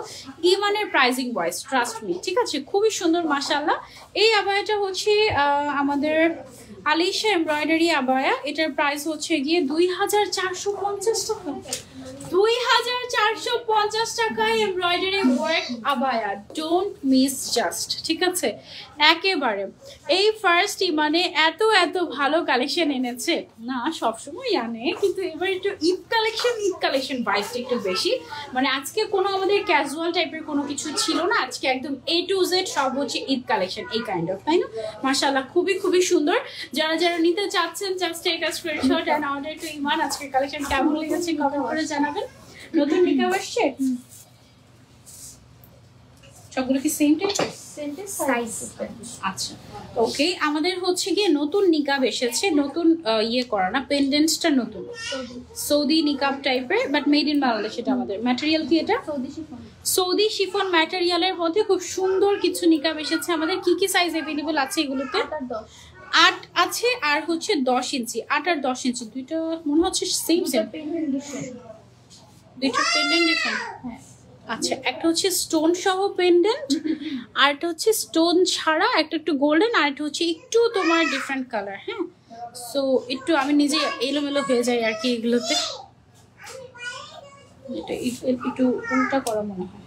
[SPEAKER 1] ইমানের প্রাইজিং ওয়াইজ, ট্রাস্ট মি। ঠিক আছে, খুবই সুন্দর মাশাআল্লাহ। এই আবায়াটা হচ্ছে আমাদের আলিশা এমব্রয়ডারি আবায়া। এটার প্রাইস হচ্ছে গিয়ে 2450 টাকা। 2450 টাকায় embroidery work abaya. Don't miss just, ঠিক আছে, একেবারে। এই ফার্স্ট মানে এত এত ভালো কালেকশন এনেছে না, সবসময় আনে, কিন্তু এবার একটু ঈদ কালেকশন ভাইবটা একটু বেশি। মানে আজকে কোনো আমাদের ক্যাজুয়াল টাইপের কোনো কিছু ছিল না, আজকে একদম A to Z সব হচ্ছে ঈদ কালেকশন, এই কাইন্ড অফ, তাই না? মাশাআল্লাহ খুবই খুবই সুন্দর। যারা যারা নিতে চাচ্ছেন just take a screenshot and order to Iman. আজকের কালেকশন কেমন লেগেছে কমেন্ট করে জানাবেন। নতুন নিকাব আসছে, সবগুলো কি সেম টাইপের?
[SPEAKER 2] সাইজ।
[SPEAKER 1] আচ্ছা, ওকে। আমাদের হচ্ছে গিয়ে নতুন নিকাব এসেছে, নতুন ইয়ে করা না, পেন্ডেন্টসটা নতুন সৌদি নিকাব টাইপের, বাট মেড ইন বাংলাদেশ। এটা আমাদের ম্যাটেরিয়াল কি? এটা সৌদি শিফন ম্যাটেরিয়ালের মধ্যে খুব সুন্দর কিছু নিকাব এসেছে আমাদের। কি কি সাইজ अवेलेबल আছে এগুলোতে? 8 আছে আর হচ্ছে 10 ইঞ্চি। 8 আর 10 ইঞ্চি দুইটা মনে হচ্ছে সেম। দুইটা পেন্ডেন্ট ডিফারেন্ট। হ্যাঁ, আচ্ছা, একটা হচ্ছে স্টোন সহ পেন্ডেন্ট, আর একটা হচ্ছে স্টোন ছাড়া, একটা একটু গোল্ডেন, আর একটা হচ্ছে একটু তোমার ডিফারেন্ট কালার। হ্যাঁ, সো একটু আমি নিজে এলোমেলো হয়ে যাই আর কি এগুলোতে। এটা একটু উল্টা করা মনে হয়,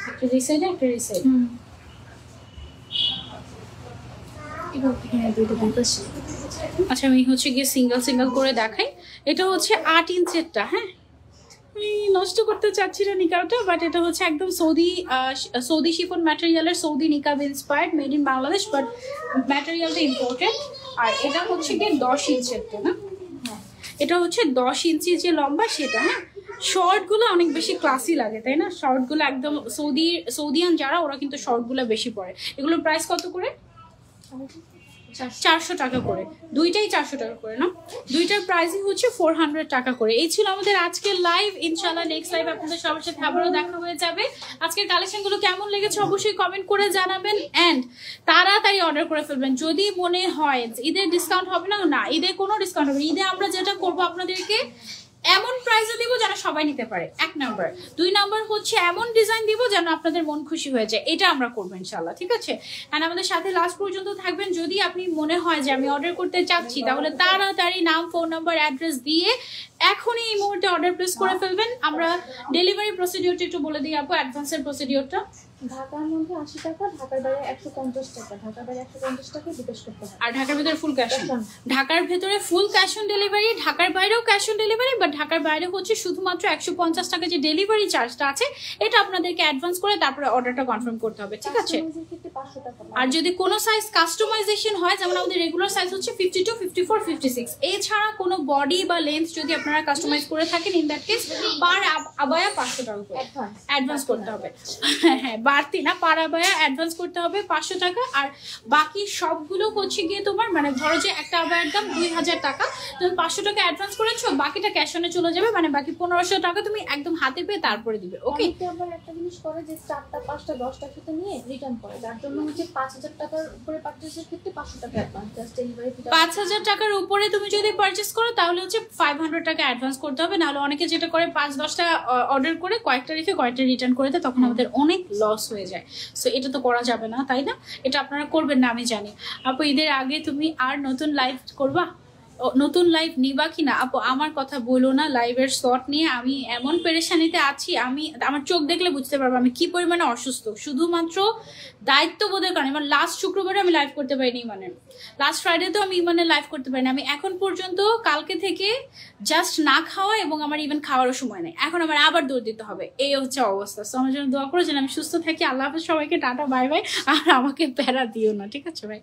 [SPEAKER 1] একটা রিসাইডে একটা রিসাইড। আচ্ছা, আমি হচ্ছে গিয়ে সিঙ্গেল করে দেখাই। এটা হচ্ছে 8 ইঞ্চেরটা। হ্যাঁ, আমি নষ্ট করতে চাচ্ছি না নিকাবটা, বাট এটা হচ্ছে একদম সৌদি শিফন ম্যাটেরিয়ালের, সৌদি নিকাব inspired, made in Bangladesh, but ম্যাটেরিয়ালটা ইম্পোর্টেড। আর এটা হচ্ছে গিয়ে 10 ইঞ্চেরটা না? হ্যাঁ, এটা হচ্ছে 10 ইঞ্চি যে লম্বা সেটা। হ্যাঁ, শর্টগুলো অনেক বেশি ক্লাসি লাগে, তাই না? শর্টগুলো একদম সৌদিয়ান যারা, ওরা কিন্তু শর্টগুলো বেশি পরে। এগুলোর প্রাইস কত করে? 400 টাকা করে, দুইটাই 400 টাকা করে না, দুইটার প্রাইসই হচ্ছে 400 টাকা করে। এই ছিল আমাদের আজকের লাইভ। ইনশাআল্লাহ নেক্সট লাইভ আপনাদের সবার সাথে আবারও দেখা হয়ে যাবে। আজকের কালেকশনগুলো কেমন লেগেছে অবশ্যই কমেন্ট করে জানাবেন, এন্ড তাড়াতাড়ি অর্ডার করে ফেলবেন। যদি মনে হয় ঈদে ডিসকাউন্ট হবে না, না ঈদে কোনো ডিসকাউন্ট হবে না। ঈদে আমরা যেটা করবো আপনাদেরকে এমন প্রাইসে দিব যেন সবাই নিতে পারে, 1 নাম্বার। 2 নাম্বার হচ্ছে এমন ডিজাইন দিব যেন আপনাদের মন খুশি হয়ে যায়, এটা আমরা করবো ইনশাআল্লাহ, ঠিক আছে? এন্ড আমাদের সাথে লাস্ট পর্যন্ত থাকবেন। যদি আপনি মনে হয় যে আমি অর্ডার করতে চাচ্ছি, তাহলে তাড়াতাড়ি নাম, ফোন নাম্বার, অ্যাড্রেস দিয়ে এখনই এই মুহূর্তে অর্ডার প্লেস করে ফেলবেন। আমরা ডেলিভারি প্রসিডিওরটা একটু বলে দিই আপু, অ্যাডভান্সের প্রসিডিওরটা।
[SPEAKER 2] ঢাকার মধ্যে 80 টাকা, ঢাকার বাইরে 150 টাকা, ঢাকার বাইরে 150 টাকা বিকাশ করতে হয়।
[SPEAKER 1] আর ঢাকার ভিতরে ফুল ক্যাশ অন, ঢাকার ভিতরে ফুল ক্যাশ অন ডেলিভারি, ঢাকার বাইরেও ক্যাশ অন ডেলিভারি, বাট ঢাকার বাইরে হচ্ছে শুধুমাত্র 150 টাকা যে ডেলিভারি চার্জটা আছে, এটা আপনাদেরকে অ্যাডভান্স করে তারপরে অর্ডারটা কনফার্ম করতে হবে, ঠিক আছে? আর যদি কোনো সাইজ কাস্টমাইজেশন হয়, যেমন আমাদের রেগুলার সাইজ হচ্ছে 52, 54, 56, এছাড়া কোনো বডি বা লেন্থ যদি আপনারা কাস্টমাইজ করে থাকেন, in that case per abaya 500 টাকা করে অ্যাডভান্স করতে হবে। হ্যাঁ, বাড়তি না, পার আবায়া অ্যাডভান্স করতে হবে 500 টাকা। আর বাকি সবগুলো হচ্ছে গিয়ে তোমার, মানে ধরো যে একটা আবায়ার দাম 2000 টাকা, তুমি 500 টাকা অ্যাডভান্স করেছো, বাকিটা ক্যাশ অনে চলে যাবে, মানে বাকি 1500 টাকা তুমি একদম হাতে পেয়ে তারপরে দিবে, ওকে?
[SPEAKER 2] আবার একটা জিনিস করে যে 4টা 5টা 10টা সাথে নিয়ে রিটার্ন করে, যার জন্য হচ্ছে 5000 টাকার উপরে পারচেজের ক্ষেত্রে 500 টাকা অ্যাডভান্স, জাস্ট ডেলিভারি ফি।
[SPEAKER 1] 5000 টাকার উপরে তুমি যদি পারচেজ করো তাহলে হচ্ছে 500 টাকা অ্যাডভান্স করতে হবে। নাহলে অনেকে যেটা করে 5-10টা অর্ডার করে কয়েকটা রেখে কয়েকটা রিটার্ন করে দেয়, তখন আমাদের অনেক লস হয়ে যায়। সো এটা তো করা যাবে না, তাই না? এটা আপনারা করবেন না আমি জানি। আপু ঈদের আগে তুমি আর নতুন লাইভ করবা, নতুন লাইভ নিবা কিনা? আপু আমার কথা বলো না, লাইভের শর্ট নিয়ে আমি এমন পেরেশানিতে আছি, আমি আমার চোখ দেখলে বুঝতে পারবো আমি কি পরিমাণে অসুস্থ। শুধুমাত্র দায়িত্ববোধের কারণে, মানে লাস্ট শুক্রবারে আমি লাইভ করতে পারিনি, মানে লাস্ট ফ্রাইডেতেও আমি মানে লাইভ করতে পারিনি। আমি এখন পর্যন্ত কালকে থেকে জাস্ট না খাওয়া, এবং আমার ইভেন খাওয়ারও সময় নেই। এখন আমার আবার দৌড় দিতে হবে, এই হচ্ছে অবস্থা। সো আমার জন্য দোয়া করে যেন আমি সুস্থ থাকি। আল্লাহ হাফেজ সবাইকে, টাটা, বাই বাই। আর আমাকে প্যারা দিও না, ঠিক আছে ভাই?